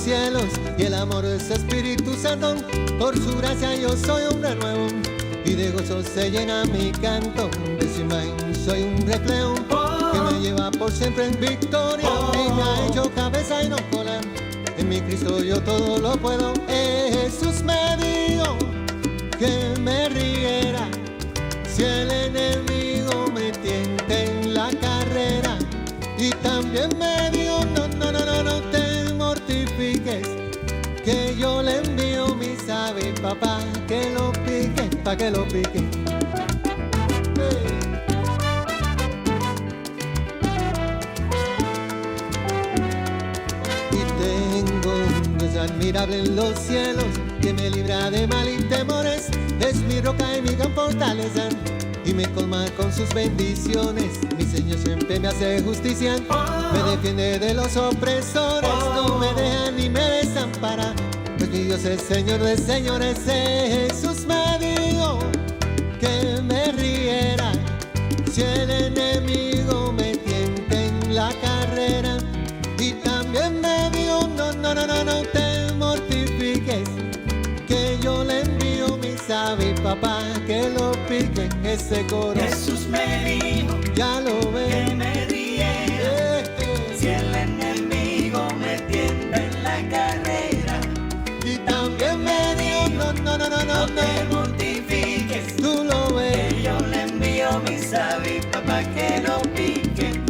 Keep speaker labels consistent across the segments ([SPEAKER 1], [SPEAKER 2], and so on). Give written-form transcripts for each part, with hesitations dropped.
[SPEAKER 1] cielos y el amor de su Espíritu Santo. Por su gracia yo soy hombre nuevo y de gozo se llena mi canto. De su imagen soy un reflejo que me lleva por siempre en victoria. Me ha hecho cabeza y no cola. En mi Cristo yo todo lo puedo. Jesús me dijo que me riera si el enemigo me tienta en la carrera. Y también me dijo no te mortifiques, que yo le envío mis aves, papá, que lo pique, pa' que lo pique. Y tengo un Dios admirable en los cielos, que me libra de mal y temores. Es mi roca y mi gran fortaleza, y me colma con sus bendiciones. Mi Señor siempre me hace justicia, me defiende de los opresores, no me deja ni me desampara, pues mi Dios es Señor de señores. Jesús me dijo que me riera si el enemigo me tienta en la carrera. Y también me dijo no te mortifiques, que yo le envío mis aves, papá, que lo pique ese coro.
[SPEAKER 2] Jesús me dijo,
[SPEAKER 1] ya lo ves,
[SPEAKER 2] que me riera si el enemigo me tienta en la carrera.
[SPEAKER 1] y también me dijo
[SPEAKER 2] No te mortifiques,
[SPEAKER 1] tú lo ves,
[SPEAKER 2] que yo le envío mis aves, papá, que lo pique.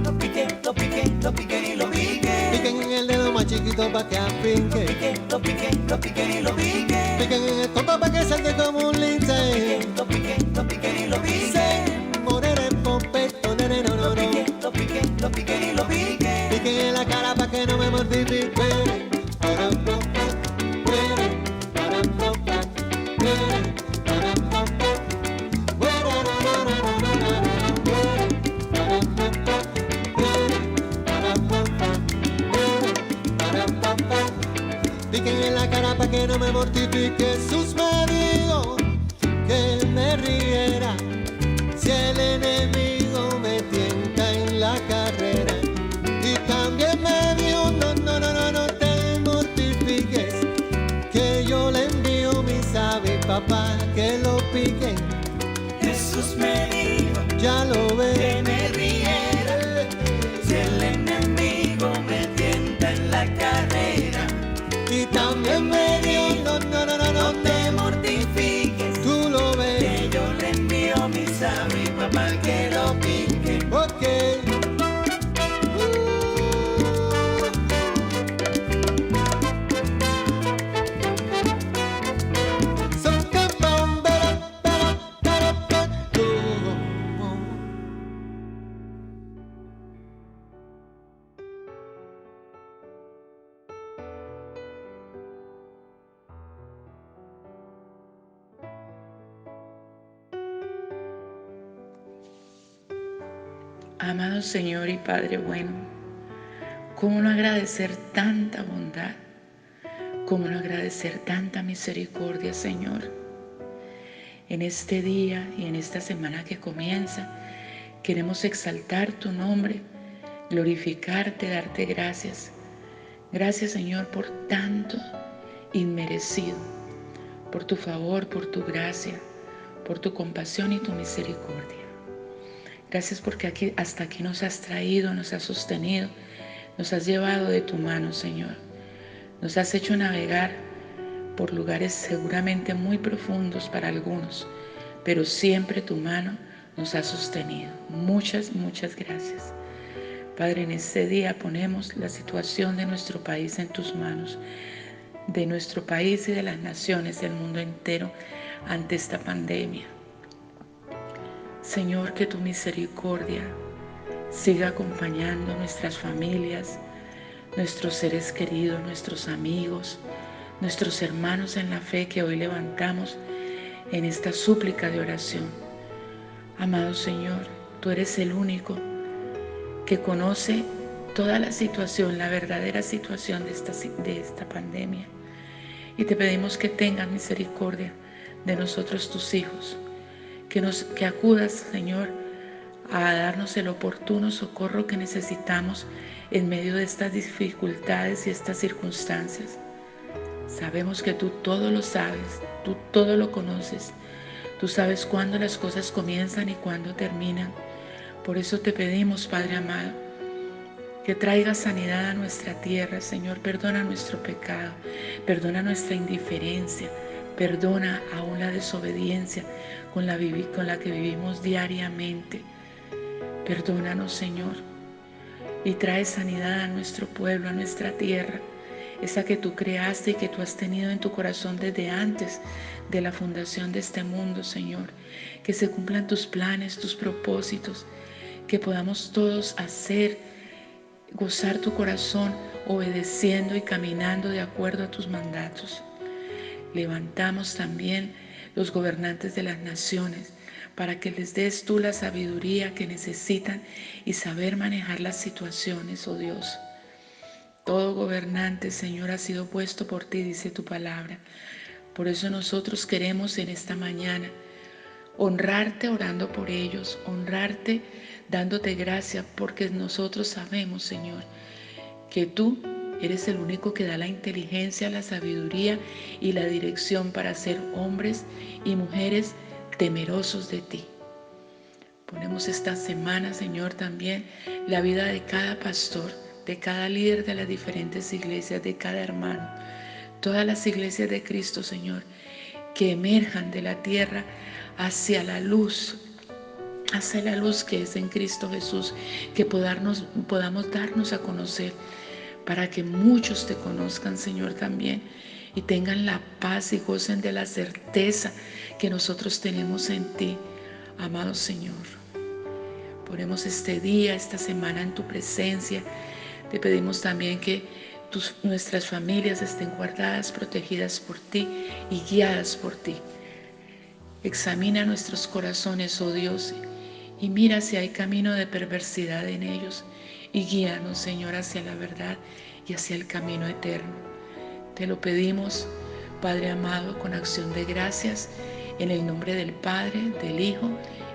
[SPEAKER 2] Lo pique, lo pique, lo pique y lo pique.
[SPEAKER 1] piquen en el dedo más chiquito pa' que afinque,
[SPEAKER 2] Lo pique, lo pique y lo pique.
[SPEAKER 1] piquen en el coco pa' que salte como un lince.
[SPEAKER 2] Lo pique y lo pique.
[SPEAKER 1] Morena en pompeto, nene, no
[SPEAKER 2] Lo pique y lo pique.
[SPEAKER 1] piquen en la cara pa' que no me mortifique. Piquen en la cara pa' que no me mortifique. Jesús me dijo que me riera si el enemigo me tienta en la carrera. Y también me dijo no te mortifiques, que yo le envío mis aves, papá, que lo piquen.
[SPEAKER 2] Jesús me dijo,
[SPEAKER 1] Ya lo ves,
[SPEAKER 2] que me riera si el enemigo me tienta en la carrera.
[SPEAKER 1] y también me dijo
[SPEAKER 2] No te mortifiques,
[SPEAKER 1] tú lo ves,
[SPEAKER 2] que yo le envío mis aves, papá, que lo pique.
[SPEAKER 1] ok.
[SPEAKER 3] Amado Señor y Padre bueno, ¿cómo no agradecer tanta bondad? ¿Cómo no agradecer tanta misericordia, Señor? En este día y en esta semana que comienza, queremos exaltar tu nombre, glorificarte, darte gracias. Gracias, Señor, por tanto inmerecido, por tu favor, por tu gracia, por tu compasión y tu misericordia. Gracias porque hasta aquí nos has traído, nos has sostenido, nos has llevado de tu mano, Señor. Nos has hecho navegar por lugares seguramente muy profundos para algunos, pero siempre tu mano nos ha sostenido. Muchas gracias. Padre, en este día ponemos la situación de nuestro país en tus manos, de nuestro país y de las naciones del mundo entero ante esta pandemia. Señor, que tu misericordia siga acompañando nuestras familias, nuestros seres queridos, nuestros amigos, nuestros hermanos en la fe que hoy levantamos en esta súplica de oración. Amado Señor, tú eres el único que conoce toda la situación, la verdadera situación de esta pandemia. Y te pedimos que tengas misericordia de nosotros, tus hijos, que acudas, Señor, a darnos el oportuno socorro que necesitamos en medio de estas dificultades y estas circunstancias. Sabemos que tú todo lo sabes, tú todo lo conoces. Tú sabes cuándo las cosas comienzan y cuándo terminan. Por eso te pedimos, Padre amado, que traiga sanidad a nuestra tierra. Señor, perdona nuestro pecado, perdona nuestra indiferencia, perdona aún la desobediencia con la que vivimos diariamente. Perdónanos, Señor, y trae sanidad a nuestro pueblo, a nuestra tierra, esa que tú creaste y que tú has tenido en tu corazón desde antes de la fundación de este mundo, Señor. Que se cumplan tus planes, tus propósitos, que podamos todos gozar tu corazón, obedeciendo y caminando de acuerdo a tus mandatos. Levantamos también los gobernantes de las naciones para que les des tú la sabiduría que necesitan y saber manejar las situaciones, oh Dios. Todo gobernante, Señor, ha sido puesto por ti, dice tu palabra. Por eso nosotros queremos en esta mañana honrarte orando por ellos, honrarte dándote gracias, porque nosotros sabemos, Señor, que tú eres el único que da la inteligencia, la sabiduría y la dirección para ser hombres y mujeres temerosos de ti. Ponemos esta semana, Señor, también la vida de cada pastor, de cada líder de las diferentes iglesias, de cada hermano, todas las iglesias de Cristo, Señor, que emerjan de la tierra hacia la luz que es en Cristo Jesús, que podamos darnos a conocer para que muchos te conozcan, Señor, también, y tengan la paz y gocen de la certeza que nosotros tenemos en ti, amado Señor. Ponemos este día, esta semana en tu presencia. Te pedimos también que nuestras familias estén guardadas, protegidas por ti y guiadas por ti. Examina nuestros corazones, oh Dios, y mira si hay camino de perversidad en ellos, y guíanos, Señor, hacia la verdad y hacia el camino eterno. Te lo pedimos, Padre amado, con acción de gracias, en el nombre del Padre, del Hijo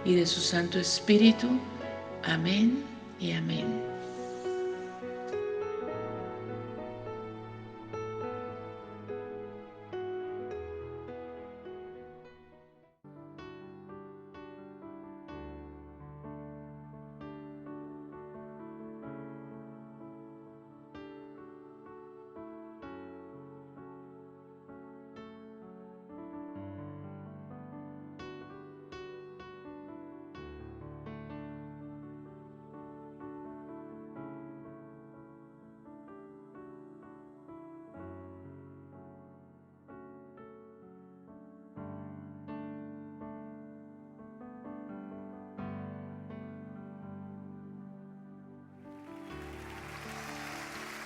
[SPEAKER 3] y de su Santo Espíritu. Amén y amén.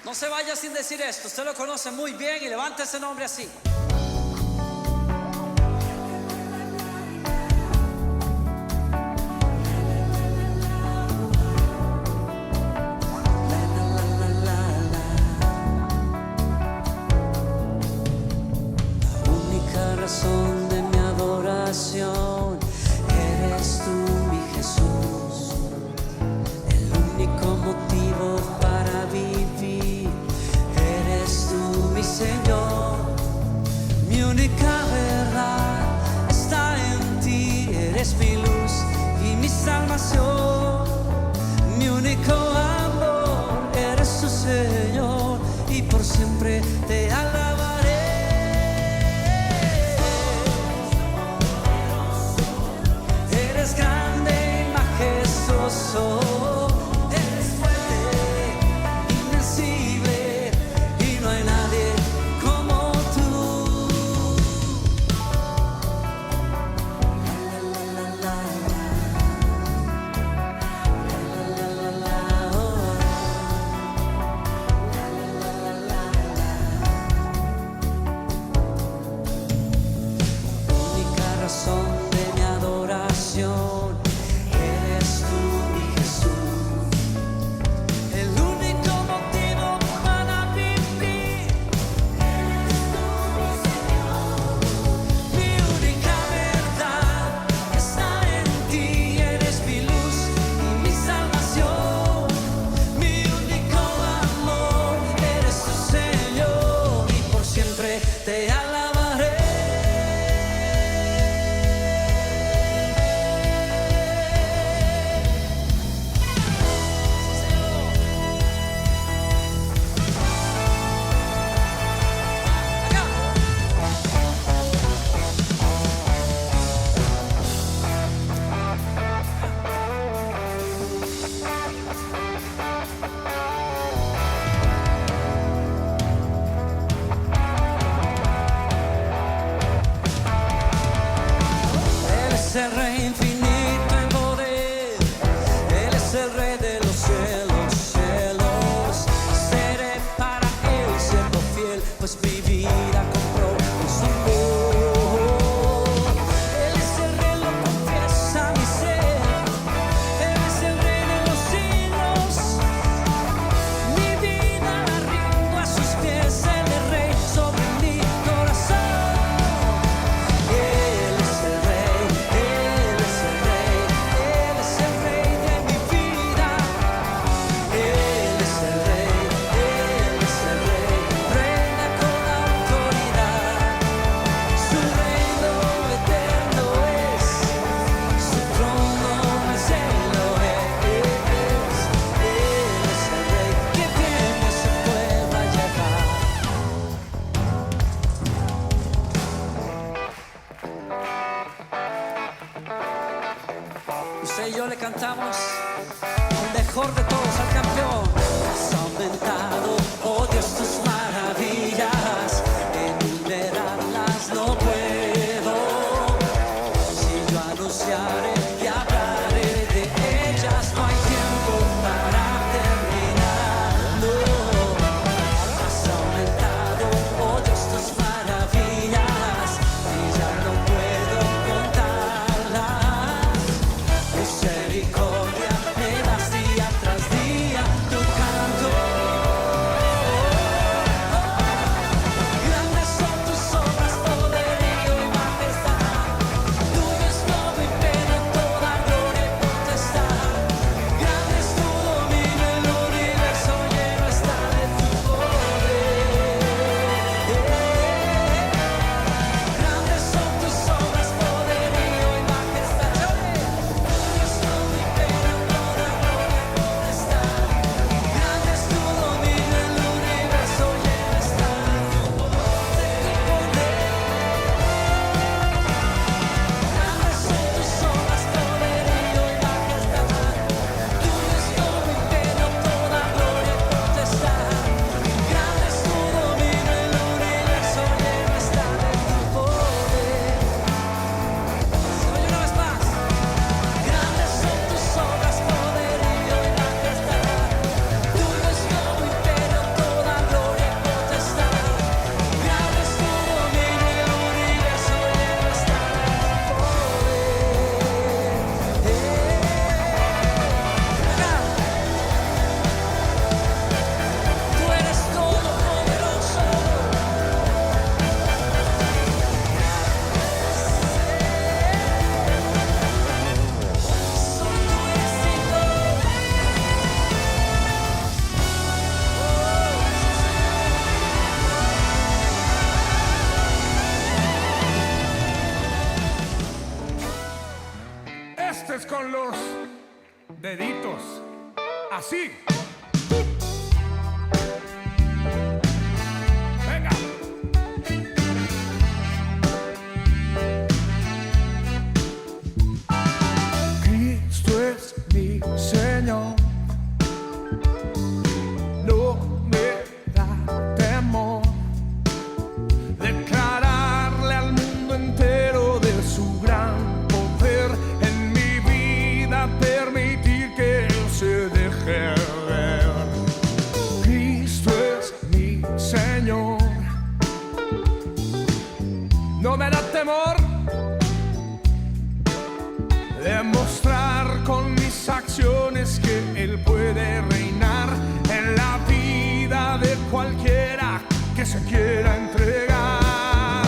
[SPEAKER 4] No se vaya sin decir esto. Usted lo conoce muy bien y levante ese nombre así.
[SPEAKER 2] La única razón de mi adoración eres tú, mi Jesús. El único motivo para vivir eres tú, mi Señor. Mi única verdad está en ti. Eres mi luz y mi salvación. Mi único amor eres tu Señor, y por siempre te alabaré. Eres grande y majestuoso.
[SPEAKER 4] es el Rey infinito en poder, Él es el Rey de los cielos, cielos. Seré para Él siervo fiel, pues mi vida compró con su amor. Él es el Rey, lo confiesa mi ser, Él es el Rey de los siglos. Mi vida la rindo a sus pies, Él es Rey sobre mi corazón. Él es el Rey, Él es el Rey, Él es el Rey de mi vida. Él es el Rey, Él es el Rey, reina con autoridad. Su reino eterno es, su trono no es cielo es. Él es el Rey que viene a su pueblo a llevar. Usted y yo le cantamos el mejor de todos al campeón. Has aumentado, oh Dios, tus maravillas, enumerarlas no puedo. Si yo anunciaré y hablaré de ellas, no hay tiempo para terminar. No. Has aumentado, oh Dios, tus maravillas, y ya no puedo contarlas. Misericordia me das día tras día, tu canto. Grandes son tus obras, poderío y majestad. Tuyo es todo imperio, toda gloria y potestad. Grande es tu dominio, el universo lleno está de tu poder. Grandes son tus obras, poderío y majestad. Tuyo es todo imperio, toda gloria y potestad. Grande es tu dominio, el universo lleno está de tu poder. Grandes son tus obras, poderío y majestad. Tuyo es todo imperio, toda gloria y potestad. Grande es tu dominio, el universo lleno está de tu poder. Se oye una vez más. Grandes son tus obras, poderío y majestad. Tuyo es todo imperio, toda gloria y potestad. Grande es tu dominio, el universo lleno está de tu poder. Tú eres todopoderoso. Solo tú eres digno.
[SPEAKER 5] Este es con los deditos. Así. Venga. Cristo es mi Señor. No me da temor declararle al mundo entero de su gran poder en mi vida, permitir que Él se deje ver. Cristo es mi Señor. No me da temor demostrar con mis acciones que Él puede reinar en la vida de cualquiera que se quiera entregar.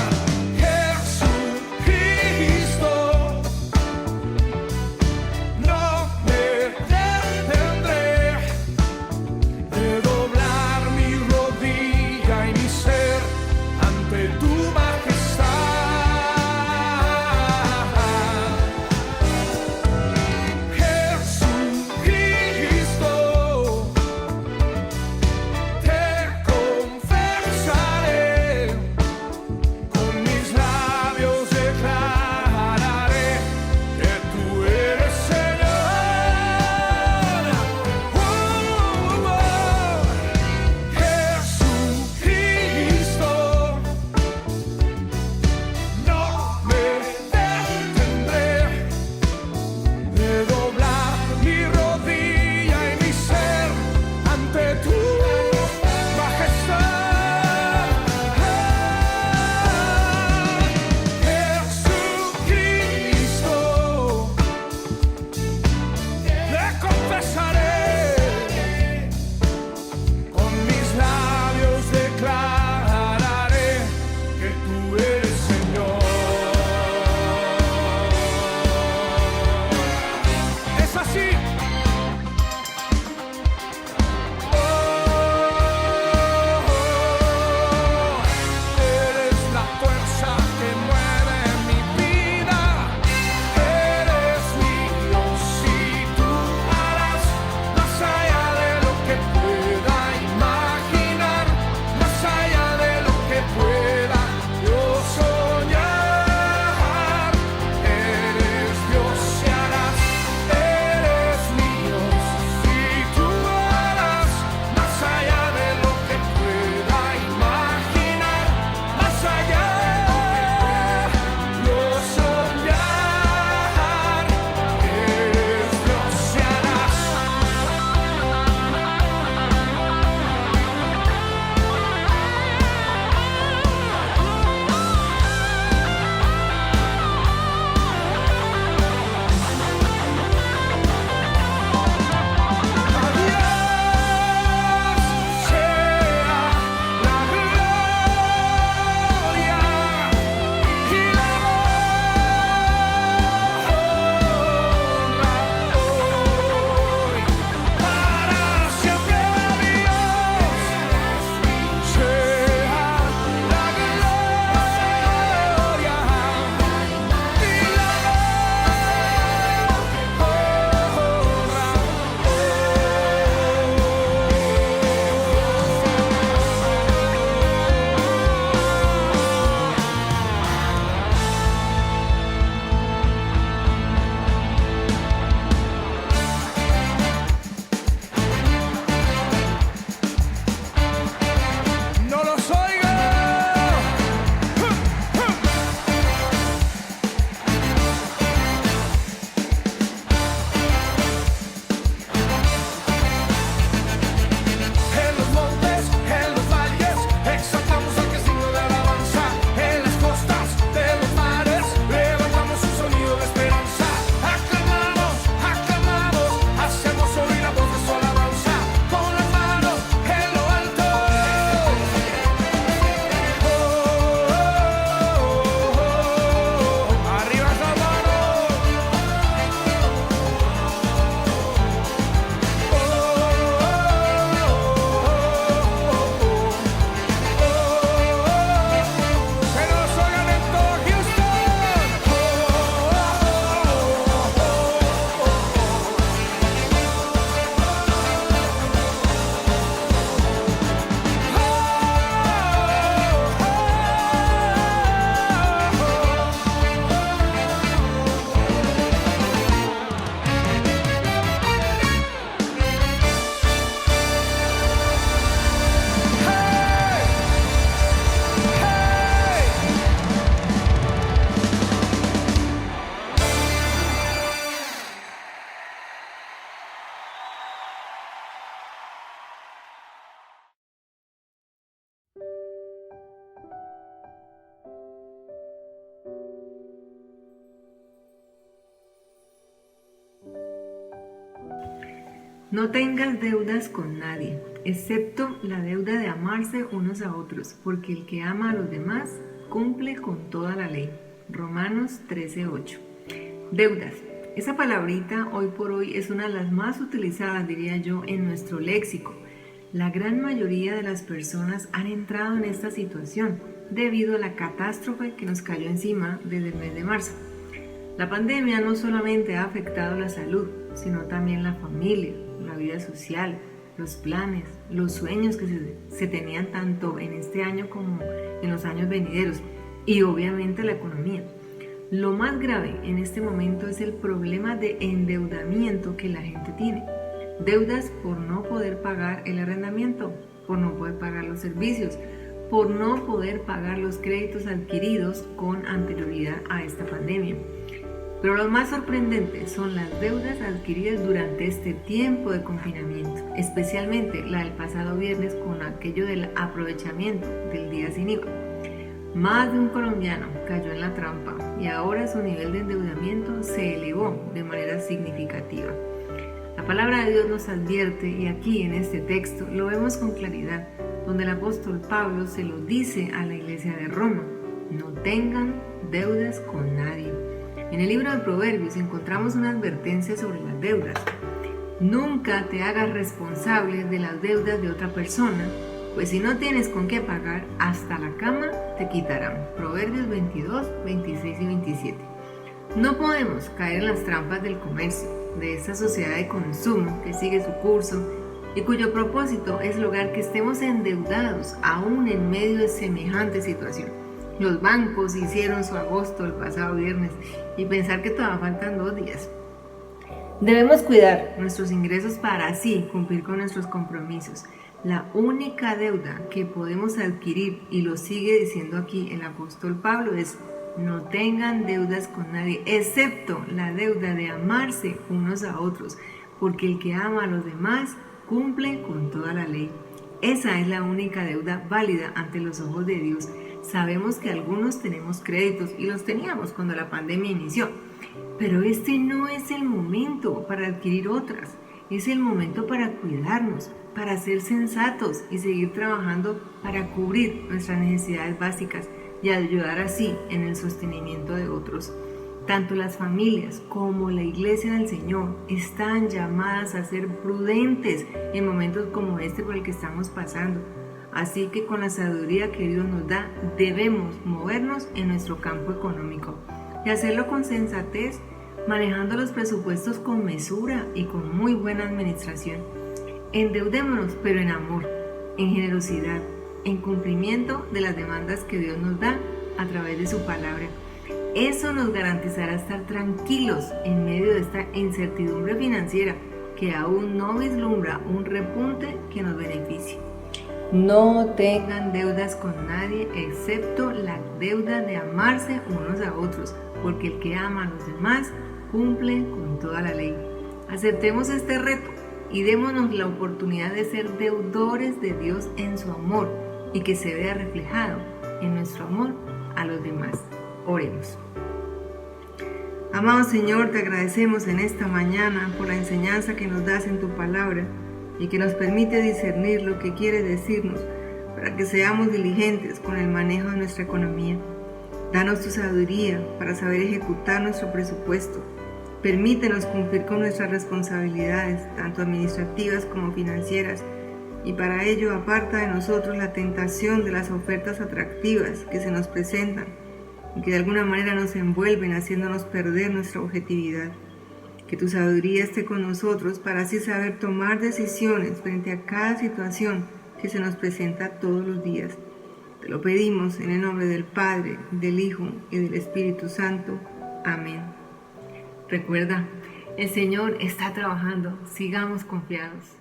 [SPEAKER 5] Jesucristo, no me detendré de doblar mi rodilla y mi ser ante tu majestad. Jesucristo, te confesaré
[SPEAKER 6] No tengas deudas con nadie, excepto la deuda de amarse unos a otros, porque el que ama a los demás cumple con toda la ley. Romanos 13:8. Deudas. Esa palabrita hoy por hoy es una de las más utilizadas, diría yo, en nuestro léxico. La gran mayoría de las personas han entrado en esta situación debido a la catástrofe que nos cayó encima desde el mes de marzo. La pandemia no solamente ha afectado la salud, sino también la familia, la vida social, los planes, los sueños que se tenían tanto en este año como en los años venideros y obviamente la economía. Lo más grave en este momento es el problema de endeudamiento que la gente tiene. Deudas por no poder pagar el arrendamiento, por no poder pagar los servicios, por no poder pagar los créditos adquiridos con anterioridad a esta pandemia. Pero lo más sorprendente son las deudas adquiridas durante este tiempo de confinamiento, especialmente la del pasado viernes con aquello del aprovechamiento del día sin IVA. Más de un colombiano cayó en la trampa y ahora su nivel de endeudamiento se elevó de manera significativa. La palabra de Dios nos advierte, y aquí en este texto lo vemos con claridad, donde el apóstol Pablo se lo dice a la iglesia de Roma: no tengan deudas con nadie. En el libro de Proverbios encontramos una advertencia sobre las deudas. Nunca te hagas responsable de las deudas de otra persona, pues si no tienes con qué pagar, hasta la cama te quitarán. Proverbios 22, 26 y 27. No podemos caer en las trampas del comercio, de esta sociedad de consumo que sigue su curso y cuyo propósito es lograr que estemos endeudados aún en medio de semejante situación. Los bancos hicieron su agosto el pasado viernes y pensar que todavía faltan 2 días. Debemos cuidar nuestros ingresos para así cumplir con nuestros compromisos. La única deuda que podemos adquirir, y lo sigue diciendo aquí el apóstol Pablo, es: no tengan deudas con nadie, excepto la deuda de amarse unos a otros, porque el que ama a los demás cumple con toda la ley. Esa es la única deuda válida ante los ojos de Dios. Sabemos que algunos tenemos créditos y los teníamos cuando la pandemia inició, pero este no es el momento para adquirir otras. Es el momento para cuidarnos, para ser sensatos y seguir trabajando para cubrir nuestras necesidades básicas y ayudar así en el sostenimiento de otros. Tanto las familias como la iglesia del Señor están llamadas a ser prudentes en momentos como este por el que estamos pasando. Así que con la sabiduría que Dios nos da, debemos movernos en nuestro campo económico y hacerlo con sensatez, manejando los presupuestos con mesura y con muy buena administración. Endeudémonos, pero en amor, en generosidad, en cumplimiento de las demandas que Dios nos da a través de su palabra. Eso nos garantizará estar tranquilos en medio de esta incertidumbre financiera que aún no vislumbra un repunte que nos beneficie. No tengan deudas con nadie excepto la deuda de amarse unos a otros, porque el que ama a los demás cumple con toda la ley. Aceptemos este reto y démonos la oportunidad de ser deudores de Dios en su amor y que se vea reflejado en nuestro amor a los demás. Oremos. Amado Señor, te agradecemos en esta mañana por la enseñanza que nos das en tu palabra y que nos permite discernir lo que quieres decirnos para que seamos diligentes con el manejo de nuestra economía. Danos tu sabiduría para saber ejecutar nuestro presupuesto. Permítenos cumplir con nuestras responsabilidades, tanto administrativas como financieras, y para ello aparta de nosotros la tentación de las ofertas atractivas que se nos presentan y que de alguna manera nos envuelven haciéndonos perder nuestra objetividad. Que tu sabiduría esté con nosotros para así saber tomar decisiones frente a cada situación que se nos presenta todos los días. Te lo pedimos en el nombre del Padre, del Hijo y del Espíritu Santo. Amén. Recuerda, el Señor está trabajando. Sigamos confiados.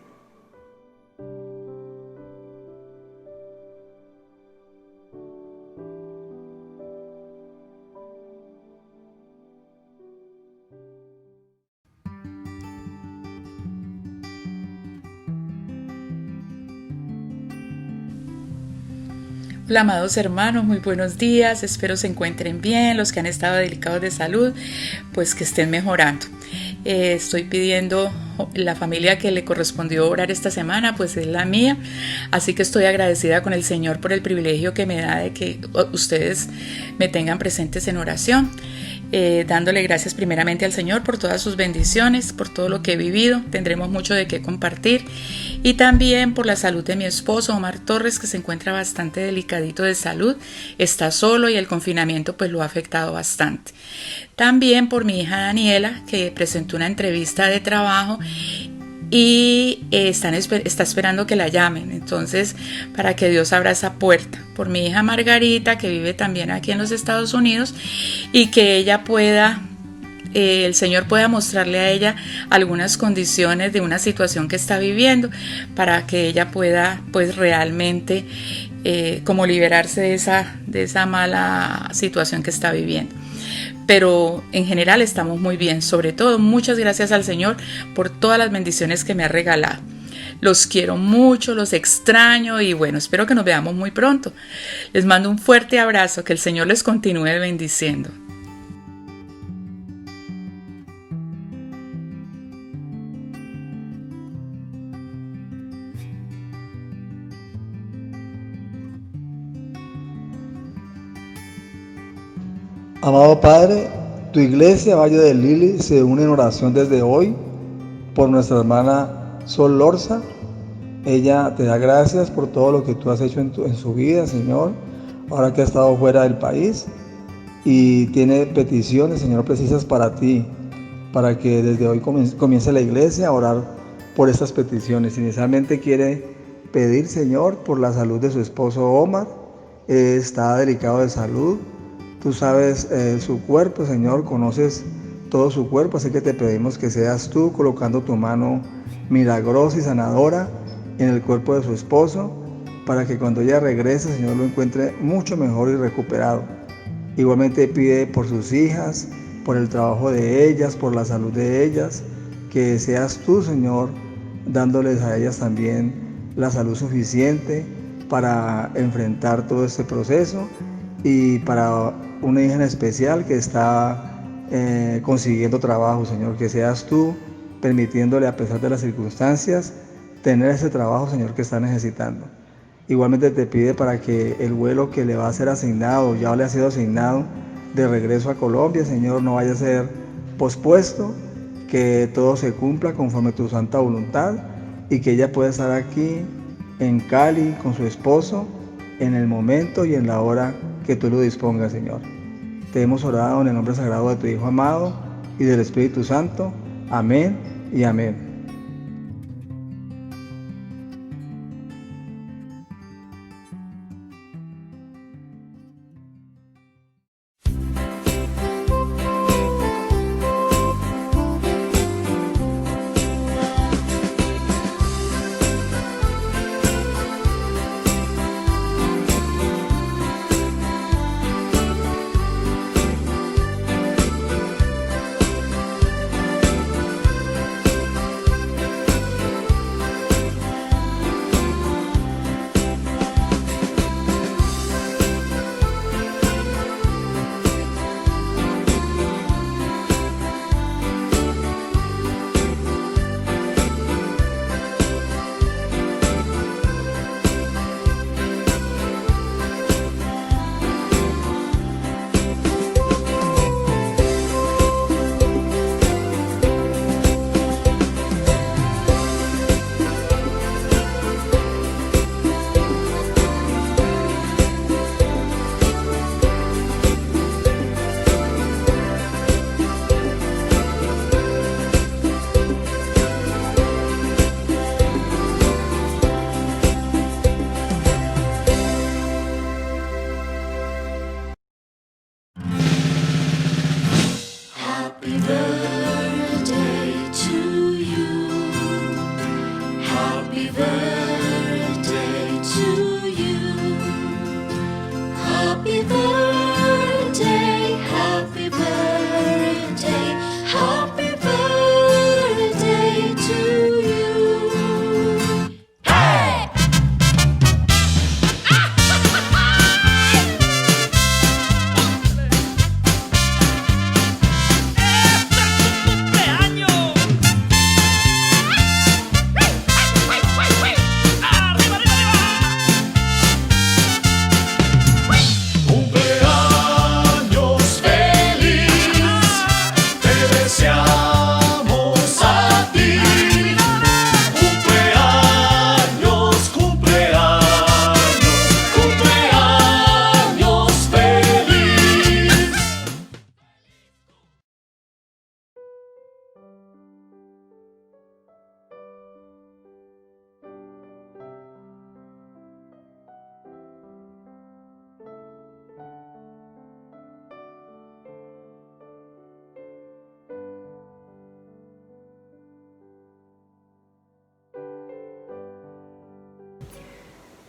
[SPEAKER 3] Hola amados hermanos, muy buenos días, espero se encuentren bien, los que han estado delicados de salud, pues que estén mejorando. Estoy pidiendo la familia que le correspondió orar esta semana, pues es la mía. Así que estoy agradecida con el Señor por el privilegio que me da de que ustedes me tengan presentes en oración. Dándole gracias primeramente al Señor por todas sus bendiciones, por todo lo que he vivido. Tendremos mucho de qué compartir. Y también por la salud de mi esposo Omar Torres, que se encuentra bastante delicadito de salud. Está solo y el confinamiento pues lo ha afectado bastante. También por mi hija Daniela, que presentó una entrevista de trabajo y está esperando que la llamen. Entonces, para que Dios abra esa puerta. Por mi hija Margarita, que vive también aquí en los Estados Unidos, y que ella pueda, el Señor pueda mostrarle a ella algunas condiciones de una situación que está viviendo, para que ella pueda pues realmente como liberarse de esa mala situación que está viviendo. Pero en general estamos muy bien. Sobre todo, muchas gracias al Señor por todas las bendiciones que me ha regalado. Los quiero mucho, los extraño y bueno, espero que nos veamos muy pronto. Les mando un fuerte abrazo, que el Señor les continúe bendiciendo.
[SPEAKER 7] Amado Padre, tu iglesia Valle del Lili se une en oración desde hoy por nuestra hermana Sol Lorza. Ella te da gracias por todo lo que tú has hecho en su vida, Señor, ahora que ha estado fuera del país, y tiene peticiones, Señor, precisas para ti, para que desde hoy comience la iglesia a orar por estas peticiones. Inicialmente quiere pedir, Señor, por la salud de su esposo Omar. Está delicado de salud. Tú sabes su cuerpo, Señor, conoces todo su cuerpo, así que te pedimos que seas tú colocando tu mano milagrosa y sanadora en el cuerpo de su esposo, para que cuando ella regrese, Señor, lo encuentre mucho mejor y recuperado. Igualmente pide por sus hijas, por el trabajo de ellas, por la salud de ellas, que seas tú, Señor, dándoles a ellas también la salud suficiente para enfrentar todo este proceso, y para una hija en especial que está consiguiendo trabajo, Señor, que seas tú permitiéndole, a pesar de las circunstancias, tener ese trabajo, Señor, que está necesitando. Igualmente te pide para que el vuelo que le va a ser asignado, ya le ha sido asignado, de regreso a Colombia, Señor, no vaya a ser pospuesto, que todo se cumpla conforme tu santa voluntad, y que ella pueda estar aquí en Cali con su esposo en el momento y en la hora que tú lo dispongas, Señor. Te hemos orado en el nombre sagrado de tu Hijo amado y del Espíritu Santo. Amén y amén.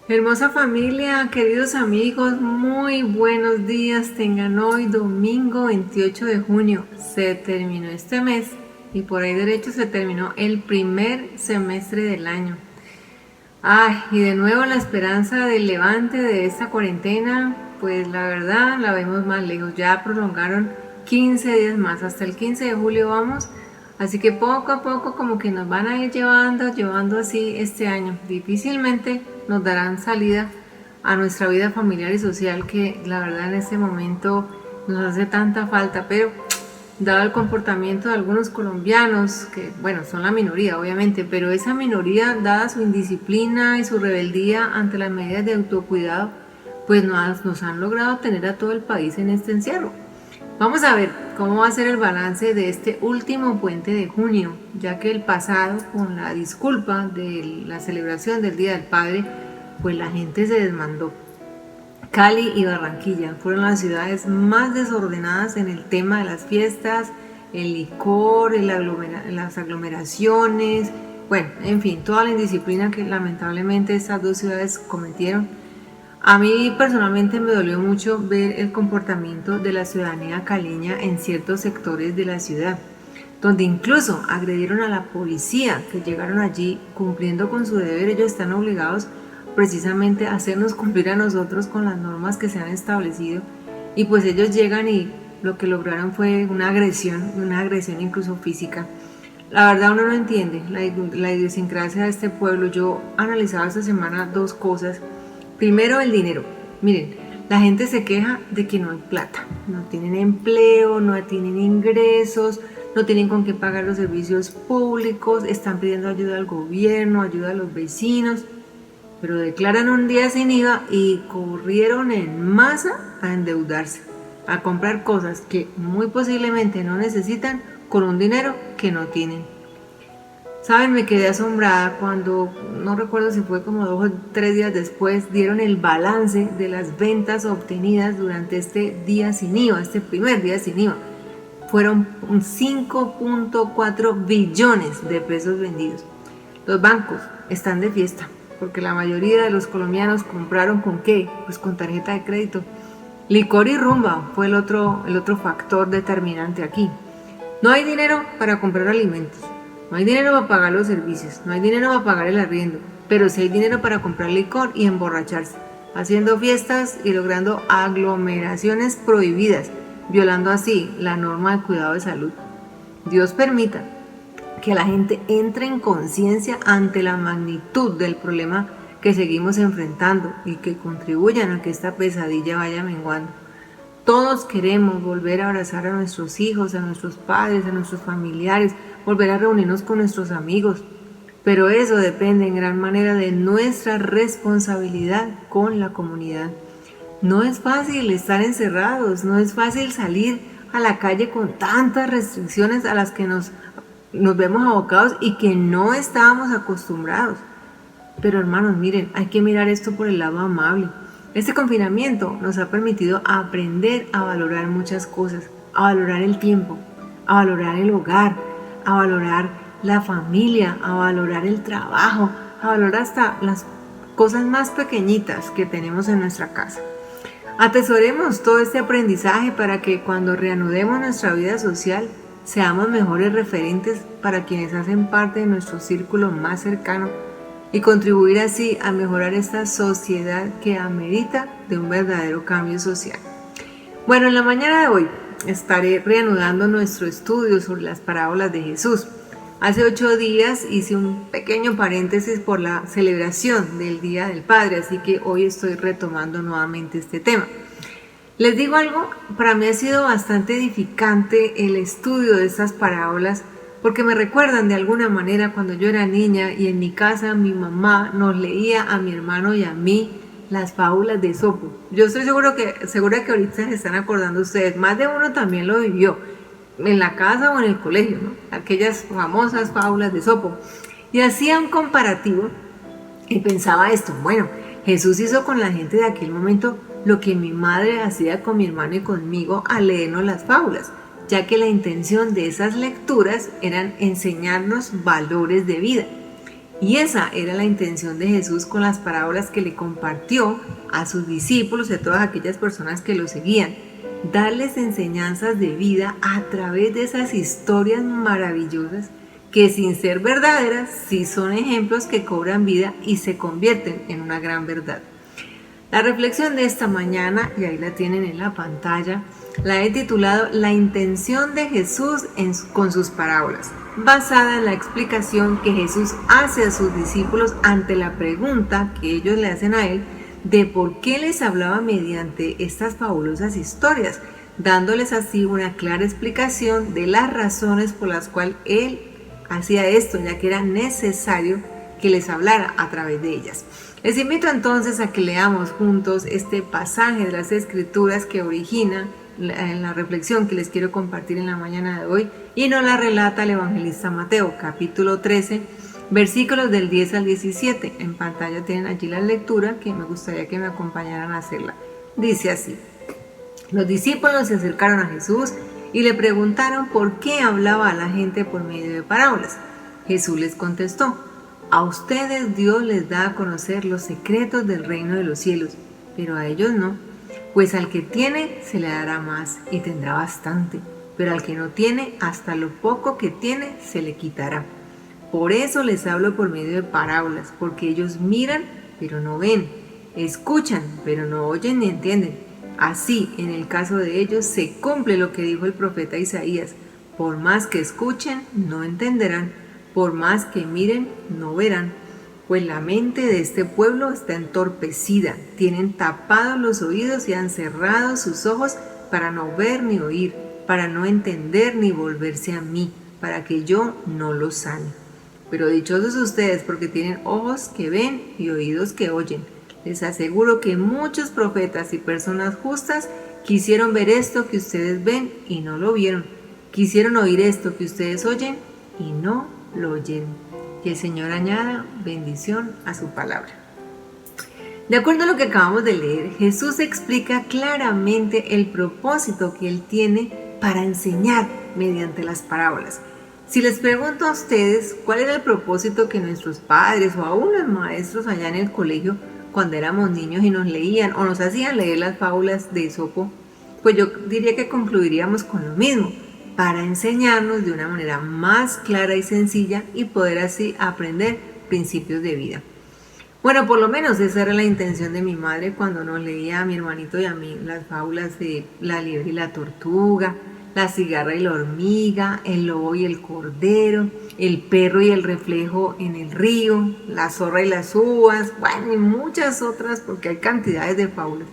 [SPEAKER 6] Hermosa familia, queridos amigos, muy buenos días. Tengan hoy domingo 28 de junio. Se terminó este mes y por ahí derecho se terminó el primer semestre del año. Ay, y de nuevo la esperanza del levante de esta cuarentena, pues la verdad la vemos más lejos. Ya prolongaron 15 días más, hasta el 15 de julio vamos. Así que poco a poco como que nos van a ir llevando así este año. Difícilmente nos darán salida a nuestra vida familiar y social, que la verdad en este momento nos hace tanta falta, pero dado el comportamiento de algunos colombianos, que bueno, son la minoría obviamente, pero esa minoría, dada su indisciplina y su rebeldía ante las medidas de autocuidado, pues nos han logrado tener a todo el país en este encierro. Vamos a ver cómo va a ser el balance de este último puente de junio, ya que el pasado, con la disculpa de la celebración del Día del Padre, pues la gente se desmandó. Cali y Barranquilla fueron las ciudades más desordenadas en el tema de las fiestas, el licor, las aglomeraciones, bueno, en fin, toda la indisciplina que lamentablemente estas dos ciudades cometieron. A mí personalmente me dolió mucho ver el comportamiento de la ciudadanía caleña en ciertos sectores de la ciudad, donde incluso agredieron a la policía que llegaron allí cumpliendo con su deber. Ellos están obligados precisamente a hacernos cumplir a nosotros con las normas que se han establecido, y pues ellos llegan y lo que lograron fue una agresión incluso física. La verdad uno no entiende la idiosincrasia de este pueblo. Yo analizaba esta semana dos cosas. Primero, el dinero. Miren, la gente se queja de que no hay plata, no tienen empleo, no tienen ingresos, no tienen con qué pagar los servicios públicos, están pidiendo ayuda al gobierno, ayuda a los vecinos, pero declaran un día sin IVA y corrieron en masa a endeudarse, a comprar cosas que muy posiblemente no necesitan con un dinero que no tienen. Saben, me quedé asombrada cuando, no recuerdo si fue como 2 o 3 días después, dieron el balance de las ventas obtenidas durante este día sin IVA, este primer día sin IVA. Fueron 5.4 billones de pesos vendidos. Los bancos están de fiesta, porque la mayoría de los colombianos compraron ¿con qué? Pues con tarjeta de crédito. Licor y rumba fue el otro factor determinante aquí. No hay dinero para comprar alimentos. No hay dinero para pagar los servicios, no hay dinero para pagar el arriendo, pero sí hay dinero para comprar licor y emborracharse, haciendo fiestas y logrando aglomeraciones prohibidas, violando así la norma de cuidado de salud. Dios permita que la gente entre en conciencia ante la magnitud del problema que seguimos enfrentando y que contribuyan a que esta pesadilla vaya menguando. Todos queremos volver a abrazar a nuestros hijos, a nuestros padres, a nuestros familiares, volver a reunirnos con nuestros amigos, pero eso depende en gran manera de nuestra responsabilidad con la comunidad. No es fácil estar encerrados, no es fácil salir a la calle con tantas restricciones a las que nos vemos abocados y que no estábamos acostumbrados. Pero hermanos, miren, hay que mirar esto por el lado amable. Este confinamiento nos ha permitido aprender a valorar muchas cosas, a valorar el tiempo, a valorar el hogar, a valorar la familia, a valorar el trabajo, a valorar hasta las cosas más pequeñitas que tenemos en nuestra casa. Atesoremos todo este aprendizaje para que cuando reanudemos nuestra vida social seamos mejores referentes para quienes hacen parte de nuestro círculo más cercano y contribuir así a mejorar esta sociedad que amerita de un verdadero cambio social. Bueno, en la mañana de hoy estaré reanudando nuestro estudio sobre las parábolas de Jesús. Hace 8 días hice un pequeño paréntesis por la celebración del Día del Padre, así que hoy estoy retomando nuevamente este tema. Les digo algo, para mí ha sido bastante edificante el estudio de estas parábolas, porque me recuerdan de alguna manera cuando yo era niña y en mi casa mi mamá nos leía a mi hermano y a mí las fábulas de Esopo. Yo estoy segura que ahorita se están acordando ustedes, más de uno también lo vivió, en la casa o en el colegio, ¿no? Aquellas famosas fábulas de Esopo. Y hacía un comparativo y pensaba esto, bueno, Jesús hizo con la gente de aquel momento lo que mi madre hacía con mi hermano y conmigo al leernos las fábulas, ya que la intención de esas lecturas eran enseñarnos valores de vida. Y esa era la intención de Jesús con las parábolas que le compartió a sus discípulos y a todas aquellas personas que lo seguían. Darles enseñanzas de vida a través de esas historias maravillosas que, sin ser verdaderas, sí son ejemplos que cobran vida y se convierten en una gran verdad. La reflexión de esta mañana, y ahí la tienen en la pantalla, la he titulado La intención de Jesús con sus parábolas, basada en la explicación que Jesús hace a sus discípulos ante la pregunta que ellos le hacen a él de por qué les hablaba mediante estas fabulosas historias, dándoles así una clara explicación de las razones por las cuales él hacía esto, ya que era necesario que les hablara a través de ellas. Les invito entonces a que leamos juntos este pasaje de las Escrituras que origina la reflexión que les quiero compartir en la mañana de hoy, y nos la relata el evangelista Mateo, capítulo 13, versículos del 10 al 17. En pantalla tienen allí la lectura que me gustaría que me acompañaran a hacerla. Dice así: Los discípulos se acercaron a Jesús y le preguntaron por qué hablaba a la gente por medio de parábolas. Jesús les contestó: A ustedes Dios les da a conocer los secretos del reino de los cielos, pero a ellos no. Pues al que tiene se le dará más y tendrá bastante, pero al que no tiene, hasta lo poco que tiene se le quitará. Por eso les hablo por medio de parábolas, porque ellos miran, pero no ven, escuchan, pero no oyen ni entienden. Así, en el caso de ellos, se cumple lo que dijo el profeta Isaías: por más que escuchen, no entenderán, por más que miren, no verán. Pues la mente de este pueblo está entorpecida, tienen tapados los oídos y han cerrado sus ojos para no ver ni oír, para no entender ni volverse a mí, para que yo no los sane. Pero dichosos ustedes, porque tienen ojos que ven y oídos que oyen. Les aseguro que muchos profetas y personas justas quisieron ver esto que ustedes ven y no lo vieron. Quisieron oír esto que ustedes oyen y no lo oyeron. Que el Señor añada bendición a su palabra. De acuerdo a lo que acabamos de leer, Jesús explica claramente el propósito que Él tiene para enseñar mediante las parábolas. Si les pregunto a ustedes cuál era el propósito que nuestros padres o aún los maestros allá en el colegio, cuando éramos niños y nos leían o nos hacían leer las fábulas de Esopo, pues yo diría que concluiríamos con lo mismo: para enseñarnos de una manera más clara y sencilla y poder así aprender principios de vida. Bueno, por lo menos esa era la intención de mi madre cuando nos leía a mi hermanito y a mí las fábulas de la liebre y la tortuga, la cigarra y la hormiga, el lobo y el cordero, el perro y el reflejo en el río, la zorra y las uvas, bueno, y muchas otras, porque hay cantidades de fábulas.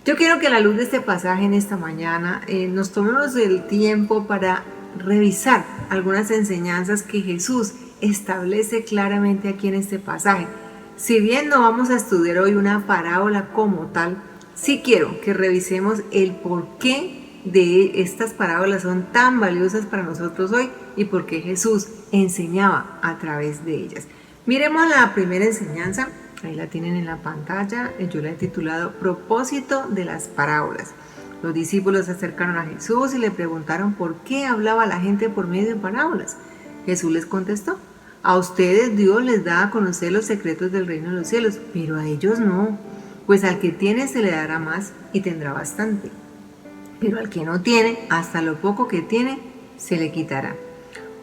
[SPEAKER 6] Yo quiero que a la luz de este pasaje en esta mañana nos tomemos el tiempo para revisar algunas enseñanzas que Jesús establece claramente aquí en este pasaje. Si bien no vamos a estudiar hoy una parábola como tal, sí quiero que revisemos el porqué de estas parábolas son tan valiosas para nosotros hoy y por qué Jesús enseñaba a través de ellas. Miremos la primera enseñanza. Ahí la tienen en la pantalla, yo la he titulado Propósito de las parábolas. Los discípulos se acercaron a Jesús y le preguntaron por qué hablaba la gente por medio de parábolas. Jesús les contestó: A ustedes Dios les da a conocer los secretos del reino de los cielos, pero a ellos no. Pues al que tiene se le dará más y tendrá bastante, pero al que no tiene, hasta lo poco que tiene se le quitará.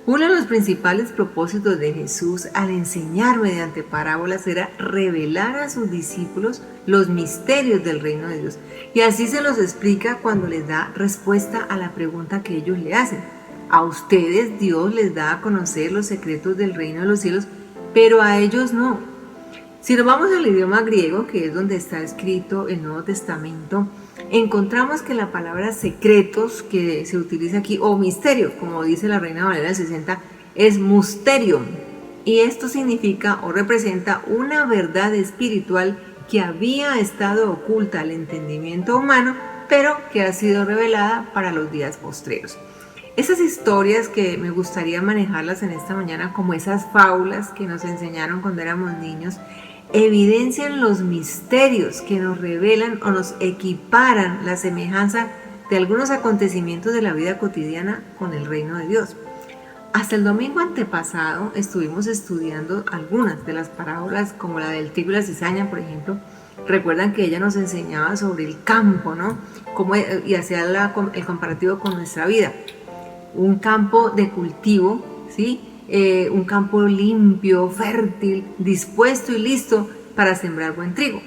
[SPEAKER 6] Uno de los principales propósitos de Jesús al enseñar mediante parábolas era revelar a sus discípulos los misterios del reino de Dios. Y así se los explica cuando les da respuesta a la pregunta que ellos le hacen. A ustedes Dios les da a conocer los secretos del reino de los cielos, pero a ellos no. Si nos vamos al idioma griego, que es donde está escrito el Nuevo Testamento, encontramos que la palabra secretos que se utiliza aquí, o misterio, como dice la Reina Valera del 60, es mysterium. Y esto significa o representa una verdad espiritual que había estado oculta al entendimiento humano, pero que ha sido revelada para los días postreros. Esas historias que me gustaría manejarlas en esta mañana, como esas fábulas que nos enseñaron cuando éramos niños, evidencian los misterios que nos revelan o nos equiparan la semejanza de algunos acontecimientos de la vida cotidiana con el reino de Dios. hasta el domingo antepasado estuvimos estudiando algunas de las parábolas, como la del trigo y la cizaña, por ejemplo. Recuerdan que ella nos enseñaba sobre el campo, ¿no? Y hacía el comparativo con nuestra vida. Un campo de cultivo, ¿sí? Un campo limpio, fértil, dispuesto y listo para sembrar buen trigo.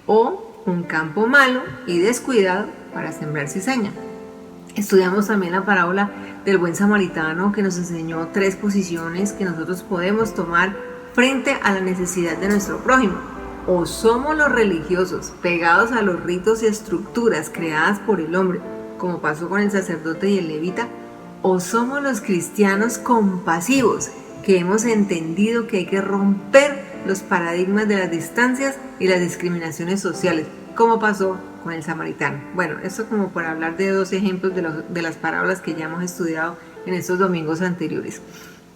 [SPEAKER 6] O un campo malo y descuidado para sembrar cizaña. Estudiamos también la parábola del buen samaritano, que nos enseñó 3 posiciones que nosotros podemos tomar frente a la necesidad de nuestro prójimo. O somos los religiosos pegados a los ritos y estructuras creadas por el hombre, como pasó con el sacerdote y el levita, o somos los cristianos compasivos, que hemos entendido que hay que romper los paradigmas de las distancias y las discriminaciones sociales, como pasó con el samaritano. Bueno, esto como por hablar de 2 ejemplos de las parábolas que ya hemos estudiado en estos domingos anteriores.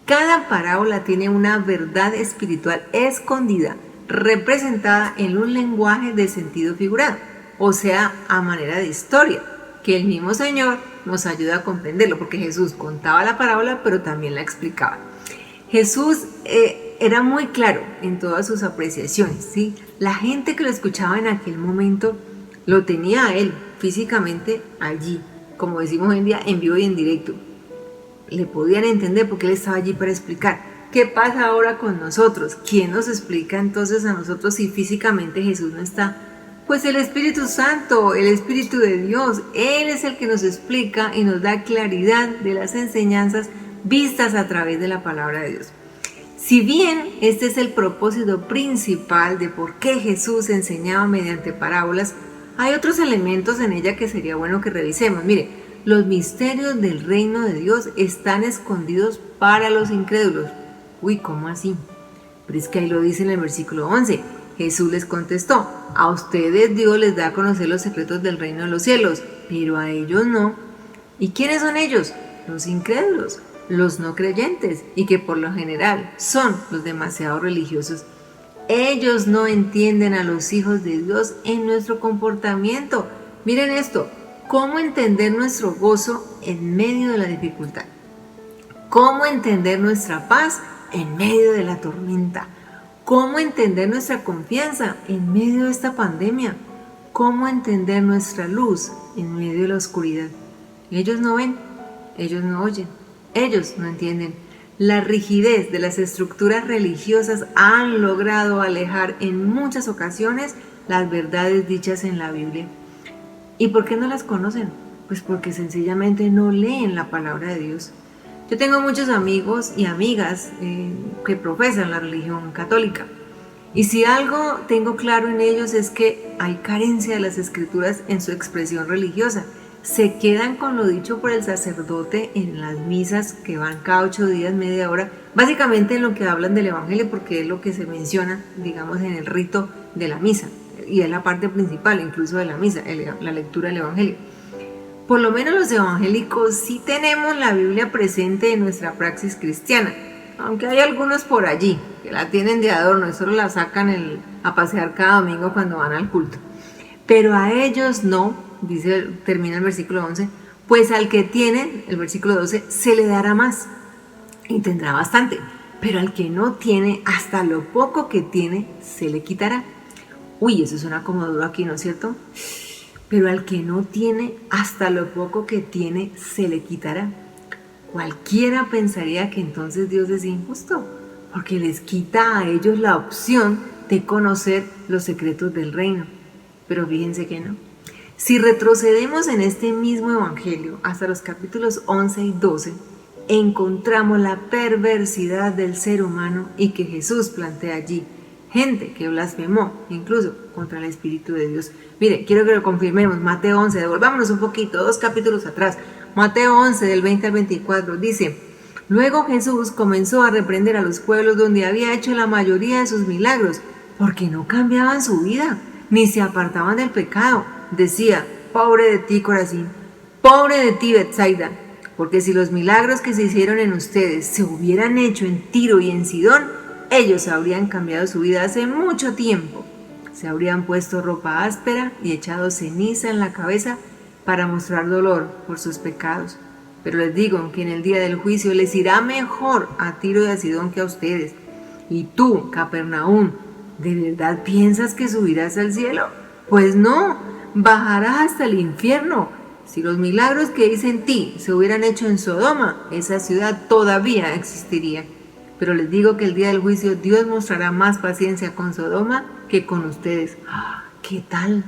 [SPEAKER 6] Cada parábola tiene una verdad espiritual escondida, representada en un lenguaje de sentido figurado, o sea, a manera de historia, que el mismo Señor nos ayuda a comprenderlo, porque Jesús contaba la parábola, pero también la explicaba. Jesús era muy claro en todas sus apreciaciones, ¿sí? La gente que lo escuchaba en aquel momento lo tenía a él físicamente allí, como decimos hoy en día, en vivo y en directo. Le podían entender porque él estaba allí para explicar. ¿Qué pasa ahora con nosotros? ¿Quién nos explica entonces a nosotros si físicamente Jesús no está? Pues el Espíritu Santo, el Espíritu de Dios. Él es el que nos explica y nos da claridad de las enseñanzas vistas a través de la palabra de Dios. Si bien este es el propósito principal de por qué Jesús enseñaba mediante parábolas, hay otros elementos en ella que sería bueno que revisemos. Mire, los misterios del reino de Dios están escondidos para los incrédulos. Uy, ¿cómo así? Pero es que ahí lo dice en el versículo 11. Jesús les contestó: a ustedes Dios les da a conocer los secretos del reino de los cielos, pero a ellos no. ¿Y quiénes son ellos? Los incrédulos, los no creyentes, y que por lo general son los demasiado religiosos. Ellos no entienden a los hijos de Dios en nuestro comportamiento. Miren esto, ¿cómo entender nuestro gozo en medio de la dificultad? ¿Cómo entender nuestra paz en medio de la tormenta? ¿Cómo entender nuestra confianza en medio de esta pandemia? ¿Cómo entender nuestra luz en medio de la oscuridad? Ellos no ven, ellos no oyen, ellos no entienden. La rigidez de las estructuras religiosas han logrado alejar en muchas ocasiones las verdades dichas en la Biblia. ¿Y por qué no las conocen? Pues porque sencillamente no leen la palabra de Dios. Yo tengo muchos amigos y amigas que profesan la religión católica. Y si algo tengo claro en ellos es que hay carencia de las escrituras en su expresión religiosa. Se quedan con lo dicho por el sacerdote en las misas que van cada 8 días, media hora, básicamente en lo que hablan del evangelio, porque es lo que se menciona, digamos, en el rito de la misa, y es la parte principal incluso de la misa, la lectura del evangelio. Por lo menos los evangélicos sí tenemos la Biblia presente en nuestra praxis cristiana, aunque hay algunos por allí que la tienen de adorno y solo la sacan a pasear cada domingo cuando van al culto. Pero a ellos no, termina el versículo 11, pues al que tiene, el versículo 12, se le dará más y tendrá bastante, pero al que no tiene, hasta lo poco que tiene, se le quitará. Uy, eso suena como duro aquí, ¿no es cierto? Pero al que no tiene, hasta lo poco que tiene, se le quitará. Cualquiera pensaría que entonces Dios es injusto, porque les quita a ellos la opción de conocer los secretos del reino. Pero fíjense que no. Si retrocedemos en este mismo evangelio hasta los capítulos 11 y 12, encontramos la perversidad del ser humano y que Jesús plantea allí. Gente que blasfemó incluso contra el Espíritu de Dios. Mire, quiero que lo confirmemos. Mateo 11, devolvámonos un poquito, 2 capítulos atrás. Mateo 11, del 20 al 24, dice: luego Jesús comenzó a reprender a los pueblos donde había hecho la mayoría de sus milagros, porque no cambiaban su vida, ni se apartaban del pecado. Decía: pobre de ti, Corazín, pobre de ti, Betsaida, porque si los milagros que se hicieron en ustedes se hubieran hecho en Tiro y en Sidón, ellos habrían cambiado su vida hace mucho tiempo. Se habrían puesto ropa áspera y echado ceniza en la cabeza para mostrar dolor por sus pecados. Pero les digo que en el día del juicio les irá mejor a Tiro y a Sidón que a ustedes. Y tú, Capernaum, ¿de verdad piensas que subirás al cielo? Pues no, bajarás hasta el infierno. Si los milagros que hice en ti se hubieran hecho en Sodoma, esa ciudad todavía existiría. Pero les digo que el día del juicio Dios mostrará más paciencia con Sodoma que con ustedes. ¿Qué tal?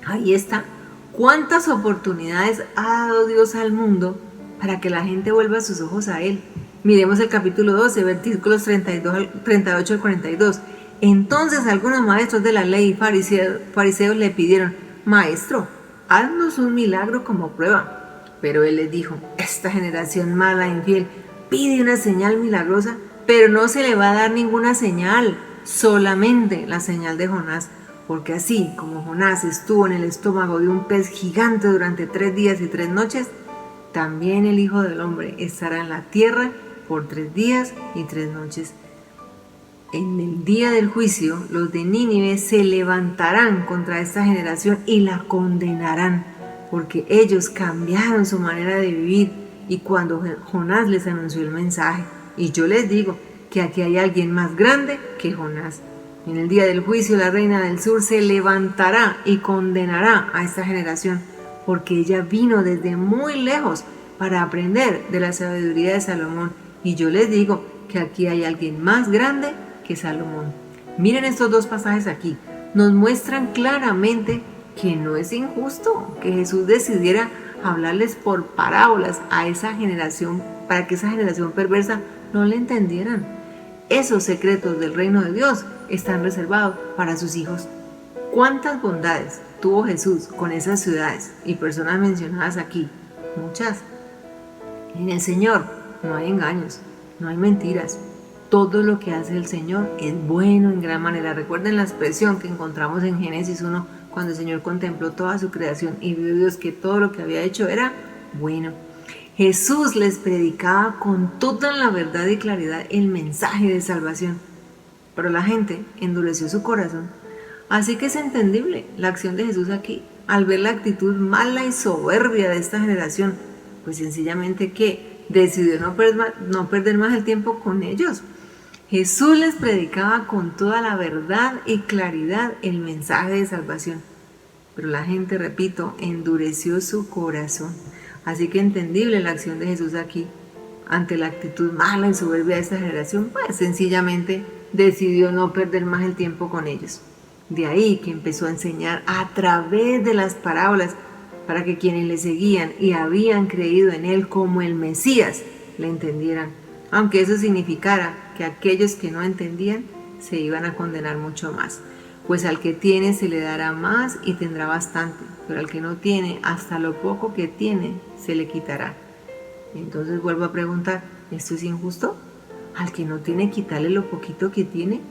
[SPEAKER 6] Ahí está. ¿Cuántas oportunidades ha dado Dios al mundo para que la gente vuelva sus ojos a Él? Miremos el capítulo 12, versículos 38 al 42. Entonces algunos maestros de la ley y fariseos le pidieron: Maestro, haznos un milagro como prueba. Pero Él les dijo: esta generación mala e infiel pide una señal milagrosa, pero no se le va a dar ninguna señal, solamente la señal de Jonás. Porque así como Jonás estuvo en el estómago de un pez gigante durante 3 días y 3 noches, también el Hijo del Hombre estará en la tierra por 3 días y 3 noches. En el día del juicio, los de Nínive se levantarán contra esta generación y la condenarán, porque ellos cambiaron su manera de vivir y cuando Jonás les anunció el mensaje. Y yo les digo que aquí hay alguien más grande que Jonás. En el día del juicio, la reina del sur se levantará y condenará a esta generación, porque ella vino desde muy lejos para aprender de la sabiduría de Salomón. Y yo les digo que aquí hay alguien más grande que Salomón. Miren estos 2 pasajes aquí. Nos muestran claramente que no es injusto que Jesús decidiera hablarles por parábolas a esa generación para que esa generación perversa no le entendieran. Esos secretos del reino de Dios están reservados para sus hijos. ¿Cuántas bondades tuvo Jesús con esas ciudades y personas mencionadas aquí? Muchas. En el Señor no hay engaños, no hay mentiras. Todo lo que hace el Señor es bueno en gran manera. Recuerden la expresión que encontramos en Génesis 1, cuando el Señor contempló toda su creación y vio Dios que todo lo que había hecho era bueno. Jesús les predicaba con toda la verdad y claridad el mensaje de salvación, pero la gente endureció su corazón. Así que es entendible la acción de Jesús aquí, al ver la actitud mala y soberbia de esta generación, pues sencillamente que decidió no perder más el tiempo con ellos. Jesús les predicaba con toda la verdad y claridad el mensaje de salvación, pero la gente, repito, endureció su corazón. Así que entendible la acción de Jesús aquí. Ante la actitud mala y soberbia de esta generación, pues sencillamente decidió no perder más el tiempo con ellos. De ahí que empezó a enseñar a través de las parábolas para que quienes le seguían y habían creído en él como el Mesías le entendieran, aunque eso significara que aquellos que no entendían se iban a condenar mucho más. Pues al que tiene se le dará más y tendrá bastante, pero al que no tiene, hasta lo poco que tiene se le quitará. Entonces vuelvo a preguntar, ¿esto es injusto? ¿Al que no tiene quitarle lo poquito que tiene?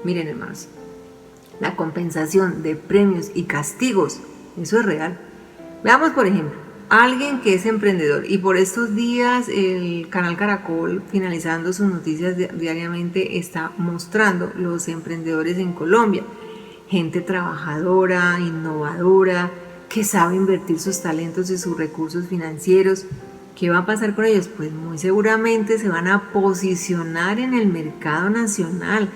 [SPEAKER 6] Miren, hermanos, la compensación de premios y castigos, eso es real. Veamos, por ejemplo, alguien que es emprendedor y por estos días el canal Caracol, finalizando sus noticias diariamente, está mostrando los emprendedores en Colombia. Gente trabajadora, innovadora, que sabe invertir sus talentos y sus recursos financieros. ¿Qué va a pasar con ellos? Pues muy seguramente se van a posicionar en el mercado nacional,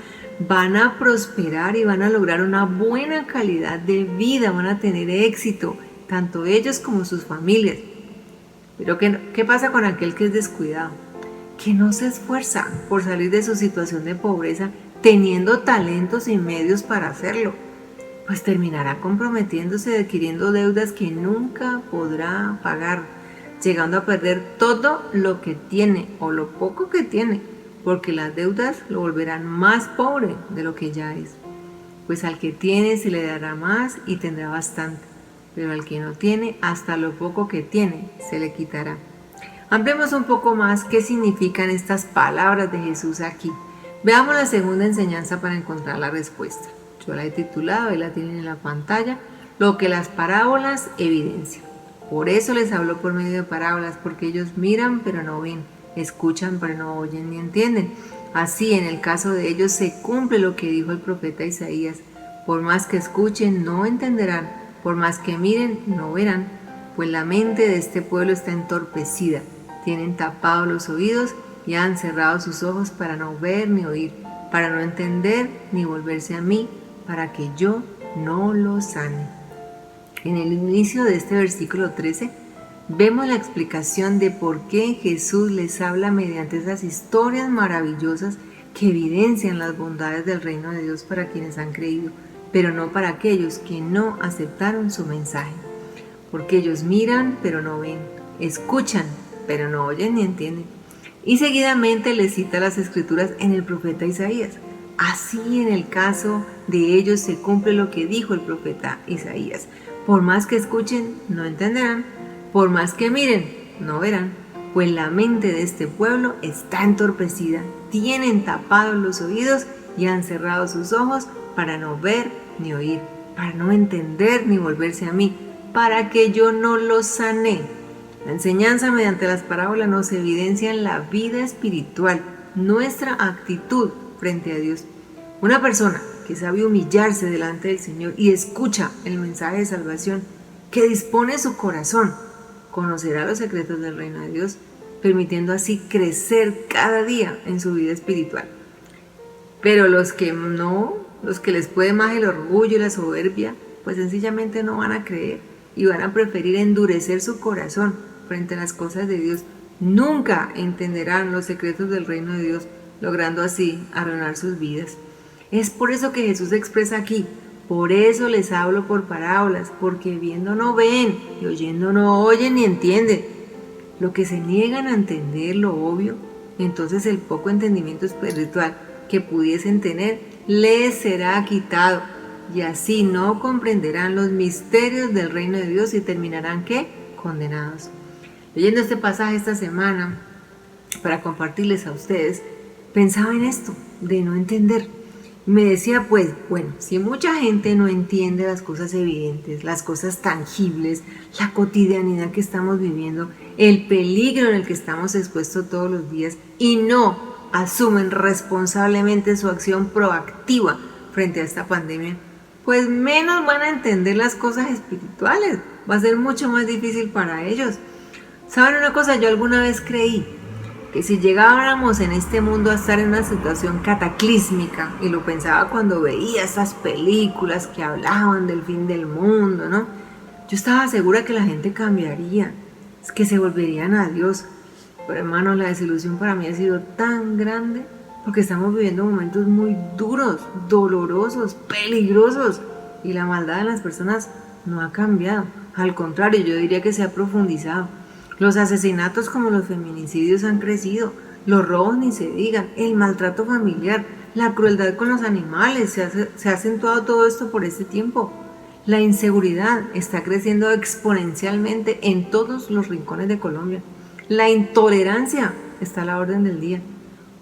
[SPEAKER 6] van a prosperar y van a lograr una buena calidad de vida, van a tener éxito, tanto ellos como sus familias. Pero ¿qué pasa con aquel que es descuidado? Que no se esfuerza por salir de su situación de pobreza, teniendo talentos y medios para hacerlo. Pues terminará comprometiéndose, adquiriendo deudas que nunca podrá pagar, llegando a perder todo lo que tiene o lo poco que tiene, porque las deudas lo volverán más pobre de lo que ya es. Pues al que tiene se le dará más y tendrá bastante, pero al que no tiene, hasta lo poco que tiene se le quitará. Ampliemos un poco más qué significan estas palabras de Jesús aquí. Veamos la segunda enseñanza para encontrar la respuesta. Yo la he titulado, ahí la tienen en la pantalla, lo que las parábolas evidencian. Por eso les hablo por medio de parábolas, porque ellos miran pero no ven, escuchan pero no oyen ni entienden. Así, en el caso de ellos se cumple lo que dijo el profeta Isaías: por más que escuchen no entenderán, por más que miren no verán, pues la mente de este pueblo está entorpecida. Tienen tapados los oídos y han cerrado sus ojos para no ver ni oír, para no entender ni volverse a mí, para que yo no los sane. En el inicio de este versículo 13 vemos la explicación de por qué Jesús les habla mediante esas historias maravillosas que evidencian las bondades del reino de Dios para quienes han creído, pero no para aquellos que no aceptaron su mensaje. Porque ellos miran, pero no ven, escuchan, pero no oyen ni entienden. Y seguidamente les cita las escrituras en el profeta Isaías. Así en el caso de ellos se cumple lo que dijo el profeta Isaías. Por más que escuchen, no entenderán. Por más que miren, no verán. Pues la mente de este pueblo está entorpecida. Tienen tapados los oídos y han cerrado sus ojos para no ver ni oír, para no entender ni volverse a mí, para que yo no los sane. La enseñanza mediante las parábolas nos evidencia en la vida espiritual, nuestra actitud frente a Dios. Una persona que sabe humillarse delante del Señor y escucha el mensaje de salvación, que dispone su corazón, conocerá los secretos del reino de Dios, permitiendo así crecer cada día en su vida espiritual. Pero los que no, los que les puede más el orgullo y la soberbia, pues sencillamente no van a creer y van a preferir endurecer su corazón frente a las cosas de Dios. Nunca entenderán los secretos del reino de Dios, logrando así arruinar sus vidas. Es por eso que Jesús expresa aquí: por eso les hablo por parábolas, porque viendo no ven y oyendo no oyen ni entienden. Lo que se niegan a entender lo obvio, entonces el poco entendimiento espiritual que pudiesen tener les será quitado, y así no comprenderán los misterios del reino de Dios y terminarán ¿qué? Condenados. Leyendo este pasaje esta semana para compartirles a ustedes, pensaba en esto de no entender. Me decía, pues, bueno, si mucha gente no entiende las cosas evidentes, las cosas tangibles, la cotidianidad que estamos viviendo, el peligro en el que estamos expuestos todos los días, y no asumen responsablemente su acción proactiva frente a esta pandemia, pues menos van a entender las cosas espirituales. Va a ser mucho más difícil para ellos. ¿Saben una cosa? Yo alguna vez creí que si llegáramos en este mundo a estar en una situación cataclísmica, y lo pensaba cuando veía esas películas que hablaban del fin del mundo, ¿no? Yo estaba segura que la gente cambiaría, que se volverían a Dios. Pero hermanos, la desilusión para mí ha sido tan grande porque estamos viviendo momentos muy duros, dolorosos, peligrosos, y la maldad de las personas no ha cambiado. Al contrario, yo diría que se ha profundizado. Los asesinatos como los feminicidios han crecido, los robos ni se digan, el maltrato familiar, la crueldad con los animales, se ha acentuado todo esto por este tiempo. La inseguridad está creciendo exponencialmente en todos los rincones de Colombia. La intolerancia está a la orden del día.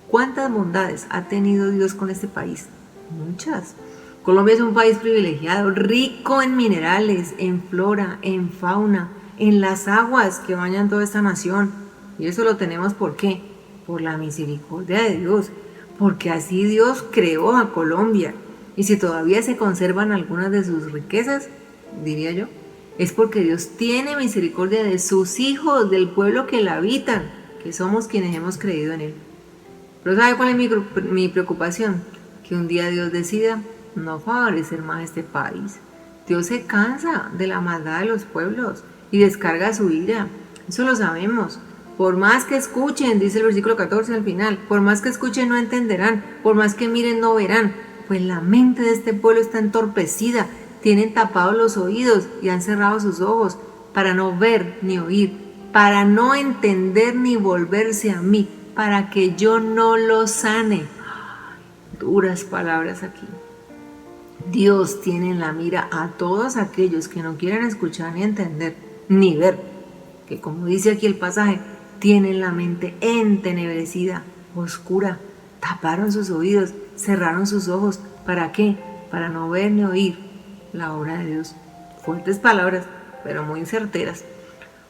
[SPEAKER 6] ¿Cuántas bondades ha tenido Dios con este país? Muchas. Colombia es un país privilegiado, rico en minerales, en flora, en fauna, en las aguas que bañan toda esta nación. Y eso lo tenemos ¿por qué? Por la misericordia de Dios, porque así Dios creó a Colombia. Y si todavía se conservan algunas de sus riquezas, diría yo, es porque Dios tiene misericordia de sus hijos, del pueblo que la habitan, que somos quienes hemos creído en Él. Pero ¿sabe cuál es mi preocupación? Que un día Dios decida no favorecer más este país. Dios se cansa de la maldad de los pueblos y descarga su ira. Eso lo sabemos. Por más que escuchen, dice el versículo 14 al final, por más que escuchen no entenderán, por más que miren no verán, pues la mente de este pueblo está entorpecida, tienen tapados los oídos y han cerrado sus ojos para no ver ni oír, para no entender ni volverse a mí, para que yo no los sane. Duras palabras aquí. Dios tiene en la mira a todos aquellos que no quieren escuchar ni entender ni ver, que como dice aquí el pasaje, tienen la mente entenebrecida, oscura, taparon sus oídos, cerraron sus ojos. ¿Para qué? Para no ver ni oír la obra de Dios. Fuertes palabras, pero muy certeras.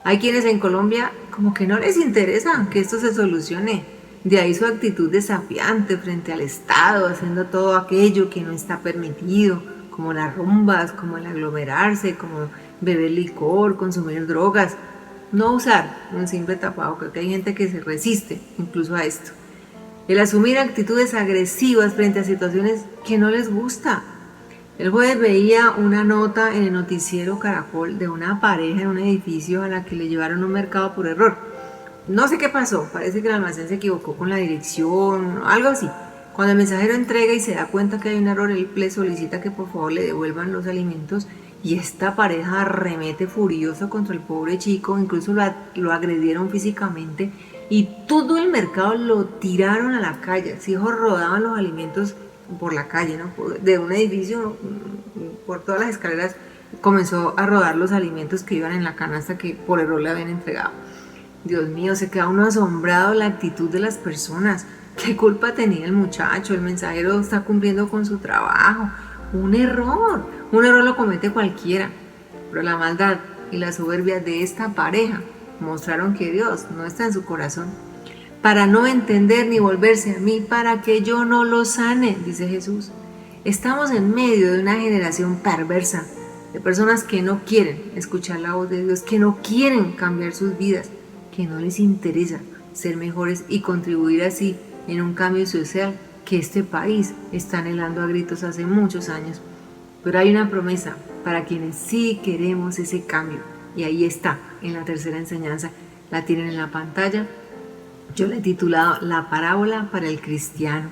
[SPEAKER 6] Hay quienes en Colombia como que no les interesa que esto se solucione. De ahí su actitud desafiante frente al Estado, haciendo todo aquello que no está permitido, como las rumbas, como el aglomerarse, como beber licor, consumir drogas, no usar un simple tapabocas, que hay gente que se resiste incluso a esto. El asumir actitudes agresivas frente a situaciones que no les gusta. El jueves veía una nota en el noticiero Caracol de una pareja en un edificio a la que le llevaron a un mercado por error. No sé qué pasó, parece que el almacén se equivocó con la dirección, algo así. Cuando el mensajero entrega y se da cuenta que hay un error, él le solicita que por favor le devuelvan los alimentos y esta pareja arremete furioso contra el pobre chico, incluso lo agredieron físicamente y todo el mercado lo tiraron a la calle. Sus hijos rodaban los alimentos por la calle, ¿no? De un edificio, por todas las escaleras, comenzó a rodar los alimentos que iban en la canasta que por error le habían entregado. Dios mío, se queda uno asombrado de la actitud de las personas. ¿Qué culpa tenía el muchacho? El mensajero está cumpliendo con su trabajo. Un error lo comete cualquiera. Pero la maldad y la soberbia de esta pareja mostraron que Dios no está en su corazón. Para no entender ni volverse a mí, para que yo no lo sane, dice Jesús. Estamos en medio de una generación perversa, de personas que no quieren escuchar la voz de Dios, que no quieren cambiar sus vidas, que no les interesa ser mejores y contribuir así en un cambio social que este país está anhelando a gritos hace muchos años. Pero hay una promesa para quienes sí queremos ese cambio, y ahí está, en la tercera enseñanza, la tienen en la pantalla. Yo la he titulado La parábola para el cristiano.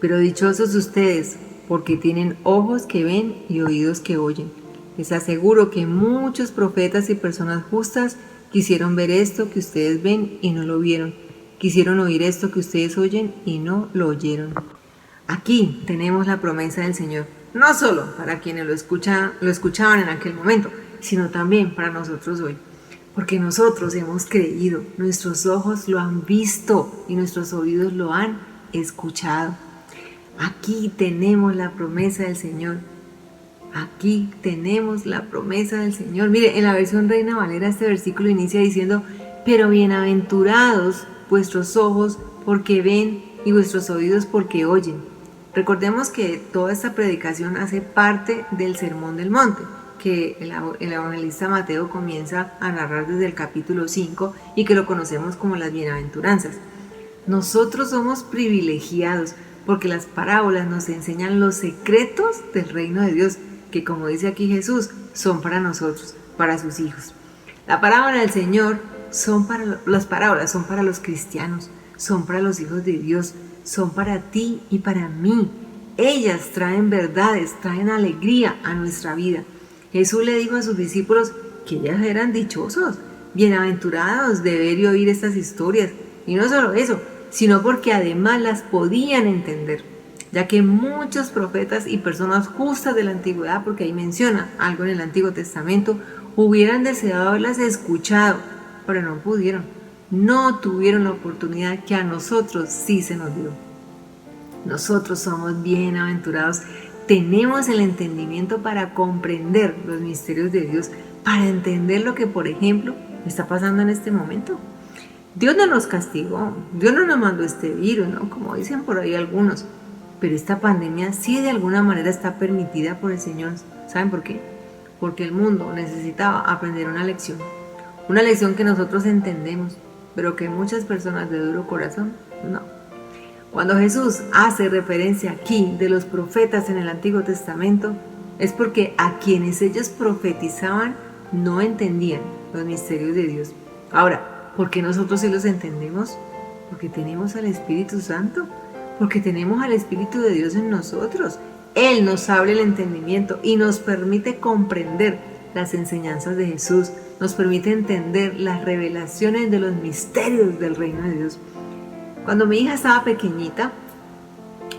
[SPEAKER 6] Pero dichosos ustedes, porque tienen ojos que ven y oídos que oyen. Les aseguro que muchos profetas y personas justas quisieron ver esto que ustedes ven y no lo vieron. Quisieron oír esto que ustedes oyen y no lo oyeron. Aquí tenemos la promesa del Señor, no solo para quienes lo escuchaban en aquel momento, sino también para nosotros hoy. Porque nosotros hemos creído, nuestros ojos lo han visto y nuestros oídos lo han escuchado. Aquí tenemos la promesa del Señor. Aquí tenemos la promesa del Señor. Mire, en la versión Reina Valera este versículo inicia diciendo: pero bienaventurados vuestros ojos porque ven y vuestros oídos porque oyen. Recordemos que toda esta predicación hace parte del Sermón del Monte, que el evangelista Mateo comienza a narrar desde el capítulo 5 y que lo conocemos como las bienaventuranzas. Nosotros somos privilegiados porque las parábolas nos enseñan los secretos del reino de Dios, que como dice aquí Jesús, son para nosotros, para sus hijos. La parábola del Señor las parábolas son para los cristianos, son para los hijos de Dios, son para ti y para mí. Ellas traen verdades, traen alegría a nuestra vida. Jesús le dijo a sus discípulos que ellas eran dichosos, bienaventurados de ver y oír estas historias. Y no solo eso, sino porque además las podían entender, ya que muchos profetas y personas justas de la antigüedad, porque ahí menciona algo en el Antiguo Testamento, hubieran deseado haberlas escuchado, pero no pudieron, no tuvieron la oportunidad que a nosotros sí se nos dio. Nosotros somos bienaventurados, tenemos el entendimiento para comprender los misterios de Dios, para entender lo que, por ejemplo, está pasando en este momento. Dios no nos castigó, Dios no nos mandó este virus, ¿no? Como dicen por ahí algunos, pero esta pandemia sí de alguna manera está permitida por el Señor. ¿Saben por qué? Porque el mundo necesitaba aprender una lección que nosotros entendemos, pero que muchas personas de duro corazón no. Cuando Jesús hace referencia aquí de los profetas en el Antiguo Testamento, es porque a quienes ellos profetizaban no entendían los misterios de Dios. Ahora, ¿por qué nosotros sí los entendemos? Porque tenemos al Espíritu Santo, porque tenemos al Espíritu de Dios en nosotros. Él nos abre el entendimiento y nos permite comprender las enseñanzas de Jesús, nos permite entender las revelaciones de los misterios del reino de Dios. Cuando mi hija estaba pequeñita,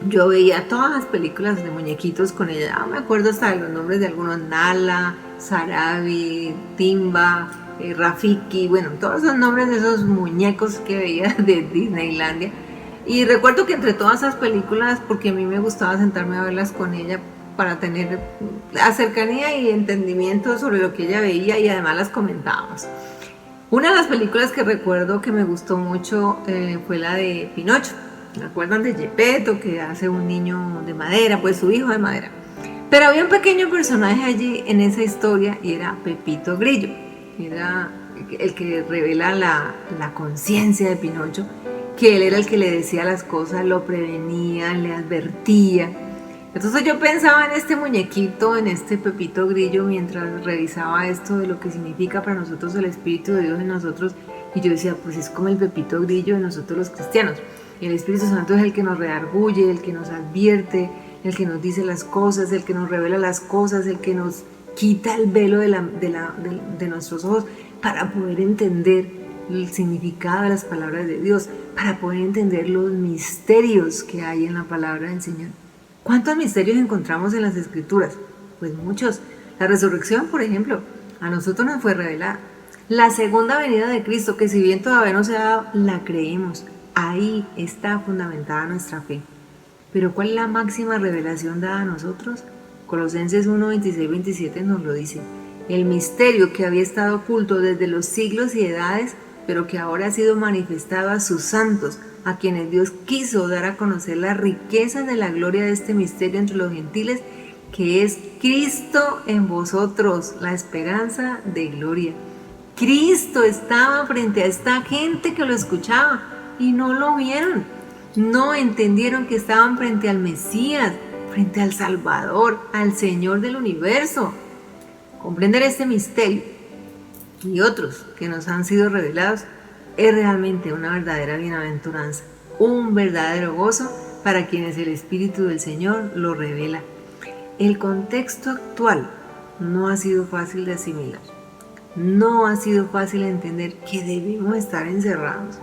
[SPEAKER 6] yo veía todas las películas de muñequitos con ella. Me acuerdo hasta de los nombres de algunos: Nala, Sarabi, Timba, Rafiki, bueno, todos esos nombres de esos muñecos que veía de Disneylandia. Y recuerdo que entre todas esas películas, porque a mí me gustaba sentarme a verlas con ella para tener la cercanía y entendimiento sobre lo que ella veía, y además las comentábamos. Una de las películas que recuerdo que me gustó mucho fue la de Pinocho. ¿Me acuerdan de Gepetto, que hace un niño de madera, pues su hijo de madera? Pero había un pequeño personaje allí en esa historia y era Pepito Grillo. Era el que revela la conciencia de Pinocho, que él era el que le decía las cosas, lo prevenía, le advertía. Entonces yo pensaba en este muñequito, en este Pepito Grillo, mientras revisaba esto de lo que significa para nosotros el Espíritu de Dios en nosotros, y yo decía, pues es como el Pepito Grillo de nosotros los cristianos. El Espíritu Santo es el que nos redarguye, el que nos advierte, el que nos dice las cosas, el que nos revela las cosas, el que nos quita el velo de nuestros ojos para poder entender el significado de las palabras de Dios, para poder entender los misterios que hay en la palabra del Señor. ¿Cuántos misterios encontramos en las Escrituras? Pues muchos. La resurrección, por ejemplo, a nosotros nos fue revelada. La segunda venida de Cristo, que si bien todavía no se ha dado, la creemos. Ahí está fundamentada nuestra fe. Pero ¿cuál es la máxima revelación dada a nosotros? Colosenses 1, 26, 27 nos lo dice. El misterio que había estado oculto desde los siglos y edades, pero que ahora ha sido manifestado a sus santos, a quienes Dios quiso dar a conocer la riqueza de la gloria de este misterio entre los gentiles, que es Cristo en vosotros, la esperanza de gloria. Cristo estaba frente a esta gente que lo escuchaba y no lo vieron. No entendieron que estaban frente al Mesías, frente al Salvador, al Señor del universo. Comprender este misterio y otros que nos han sido revelados es realmente una verdadera bienaventuranza, un verdadero gozo para quienes el Espíritu del Señor lo revela. El contexto actual no ha sido fácil de asimilar, no ha sido fácil entender que debemos estar encerrados,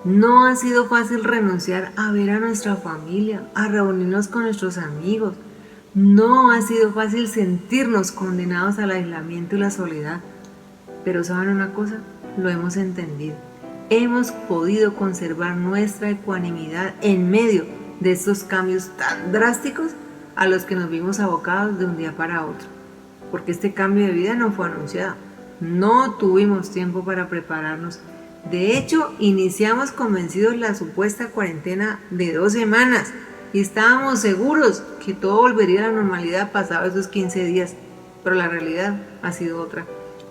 [SPEAKER 6] no ha sido fácil renunciar a ver a nuestra familia, a reunirnos con nuestros amigos, no ha sido fácil sentirnos condenados al aislamiento y la soledad, pero ¿saben una cosa? Lo hemos entendido. Hemos podido conservar nuestra ecuanimidad en medio de estos cambios tan drásticos a los que nos vimos abocados de un día para otro. Porque este cambio de vida no fue anunciado. No tuvimos tiempo para prepararnos. De hecho, iniciamos convencidos la supuesta cuarentena de 2 semanas y estábamos seguros que todo volvería a la normalidad pasados esos 15 días. Pero la realidad ha sido otra.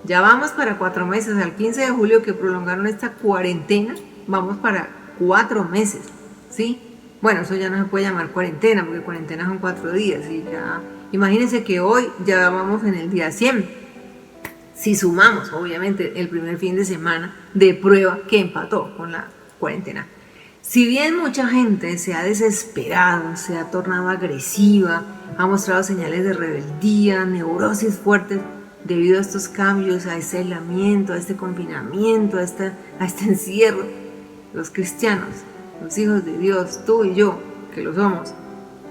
[SPEAKER 6] Ya vamos para 4 meses, al 15 de julio que prolongaron esta cuarentena, vamos para 4 meses, ¿sí? Bueno, eso ya no se puede llamar cuarentena, porque cuarentena son 4 días, y ya, imagínense que hoy ya vamos en el día 100, si sumamos, obviamente, el primer fin de semana de prueba que empató con la cuarentena. Si bien mucha gente se ha desesperado, se ha tornado agresiva, ha mostrado señales de rebeldía, neurosis fuertes, debido a estos cambios, a este aislamiento, a este confinamiento, a este encierro, los cristianos, los hijos de Dios, tú y yo, que lo somos,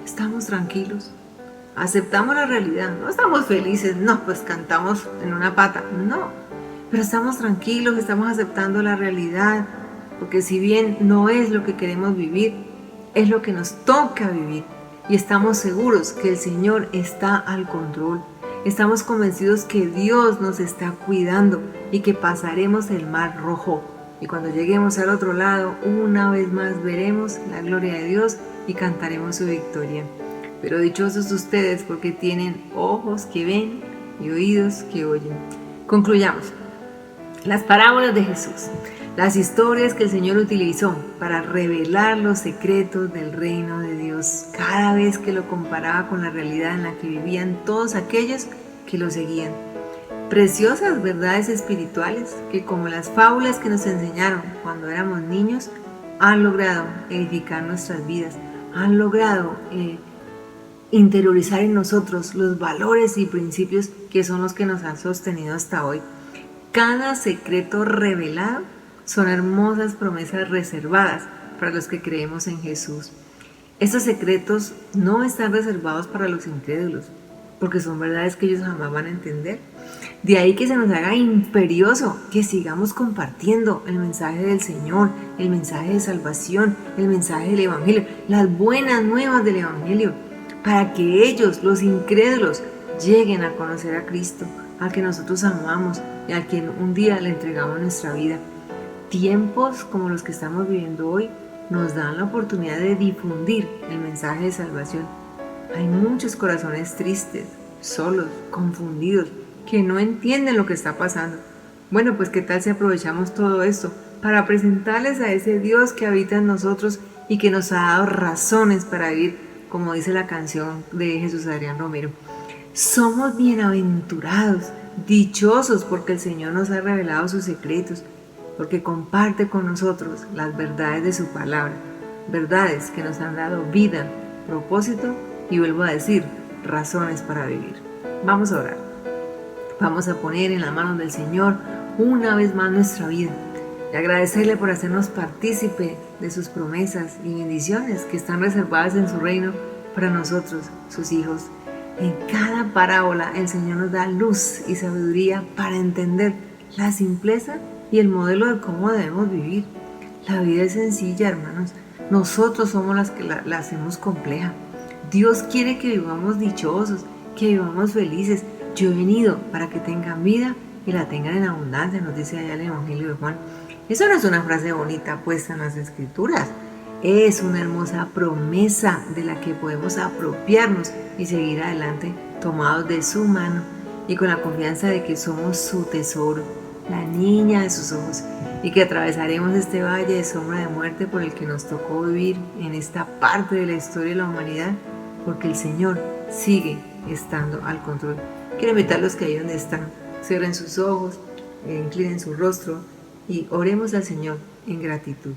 [SPEAKER 6] estamos tranquilos, aceptamos la realidad, no estamos felices, no, pues cantamos en una pata, no, pero estamos tranquilos, estamos aceptando la realidad, porque si bien no es lo que queremos vivir, es lo que nos toca vivir, y estamos seguros que el Señor está al control. Estamos convencidos que Dios nos está cuidando y que pasaremos el mar rojo. Y cuando lleguemos al otro lado, una vez más veremos la gloria de Dios y cantaremos su victoria. Pero dichosos ustedes porque tienen ojos que ven y oídos que oyen. Concluyamos. Las parábolas de Jesús, las historias que el Señor utilizó para revelar los secretos del reino de Dios, cada vez que lo comparaba con la realidad en la que vivían todos aquellos que lo seguían. Preciosas verdades espirituales que, como las fábulas que nos enseñaron cuando éramos niños, han logrado edificar nuestras vidas, han logrado interiorizar en nosotros los valores y principios que son los que nos han sostenido hasta hoy. Cada secreto revelado son hermosas promesas reservadas para los que creemos en Jesús. Estos secretos no están reservados para los incrédulos, porque son verdades que ellos jamás van a entender. De ahí que se nos haga imperioso que sigamos compartiendo el mensaje del Señor, el mensaje de salvación, el mensaje del Evangelio, las buenas nuevas del Evangelio, para que ellos, los incrédulos, lleguen a conocer a Cristo, al que nosotros amamos y a quien un día le entregamos nuestra vida. Tiempos como los que estamos viviendo hoy nos dan la oportunidad de difundir el mensaje de salvación, Hay muchos corazones tristes, solos, confundidos, que no entienden lo que está pasando. Bueno, pues qué tal si aprovechamos todo esto para presentarles a ese Dios que habita en nosotros y que nos ha dado razones para vivir, como dice la canción de Jesús Adrián Romero. Somos bienaventurados, dichosos, porque el Señor nos ha revelado sus secretos, porque comparte con nosotros las verdades de su palabra, verdades que nos han dado vida, propósito y, vuelvo a decir, razones para vivir. Vamos a orar. Vamos a poner en las manos del Señor una vez más nuestra vida y agradecerle por hacernos partícipe de sus promesas y bendiciones que están reservadas en su reino para nosotros, sus hijos. En cada parábola el Señor nos da luz y sabiduría para entender la simpleza y el modelo de cómo debemos vivir. La vida es sencilla, hermanos. Nosotros somos las que la hacemos compleja. Dios quiere que vivamos dichosos, que vivamos felices. Yo he venido para que tengan vida y la tengan en abundancia, nos dice allá el Evangelio de Juan. Eso no es una frase bonita puesta en las Escrituras. Es una hermosa promesa de la que podemos apropiarnos y seguir adelante tomados de su mano y con la confianza de que somos su tesoro, la niña de sus ojos, y que atravesaremos este valle de sombra de muerte por el que nos tocó vivir en esta parte de la historia de la humanidad, porque el Señor sigue estando al control. Quiero invitar a los que ahí donde están, cierren sus ojos, inclinen su rostro y oremos al Señor en gratitud.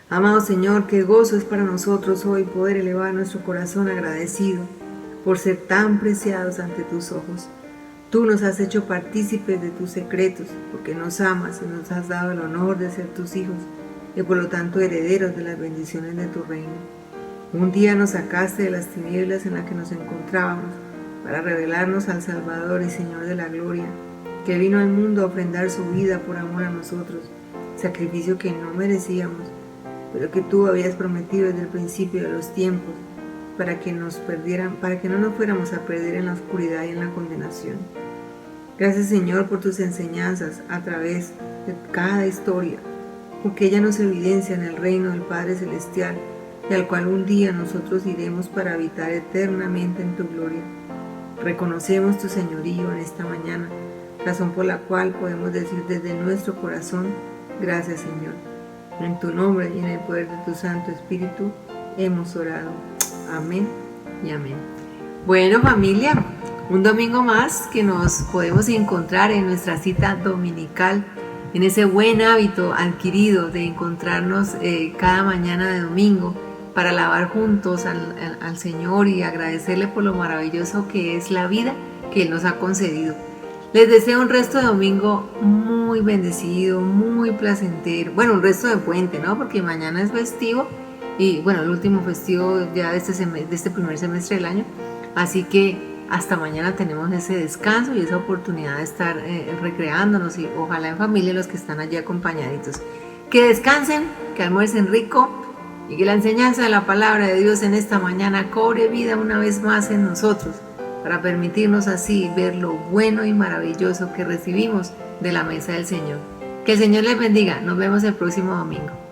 [SPEAKER 6] Amado Señor, qué gozo es para nosotros hoy poder elevar nuestro corazón agradecido por ser tan preciados ante tus ojos. Tú nos has hecho partícipes de tus secretos porque nos amas y nos has dado el honor de ser tus hijos y por lo tanto herederos de las bendiciones de tu reino. Un día nos sacaste de las tinieblas en las que nos encontrábamos para revelarnos al Salvador y Señor de la gloria, que vino al mundo a ofrendar su vida por amor a nosotros, sacrificio que no merecíamos, pero que tú habías prometido desde el principio de los tiempos, para que no nos fuéramos a perder en la oscuridad y en la condenación. Gracias, Señor, por tus enseñanzas a través de cada historia, porque ella nos evidencia en el reino del Padre Celestial, y al cual un día nosotros iremos para habitar eternamente en tu gloria. Reconocemos tu señorío en esta mañana, razón por la cual podemos decir desde nuestro corazón, gracias, Señor. En tu nombre y en el poder de tu Santo Espíritu hemos orado. Amén y amén. Bueno, familia, un domingo más que nos podemos encontrar en nuestra cita dominical, en ese buen hábito adquirido de encontrarnos cada mañana de domingo para alabar juntos al Señor y agradecerle por lo maravilloso que es la vida que Él nos ha concedido. Les deseo un resto de domingo muy bendecido, muy placentero. Bueno, un resto de puente, ¿no? Porque mañana es festivo y bueno, el último festivo ya de este primer semestre del año. Así que hasta mañana tenemos ese descanso y esa oportunidad de estar recreándonos y ojalá en familia los que están allí acompañaditos. Que descansen, que almuercen rico y que la enseñanza de la palabra de Dios en esta mañana cobre vida una vez más en nosotros, para permitirnos así ver lo bueno y maravilloso que recibimos de la mesa del Señor. Que el Señor les bendiga. Nos vemos el próximo domingo.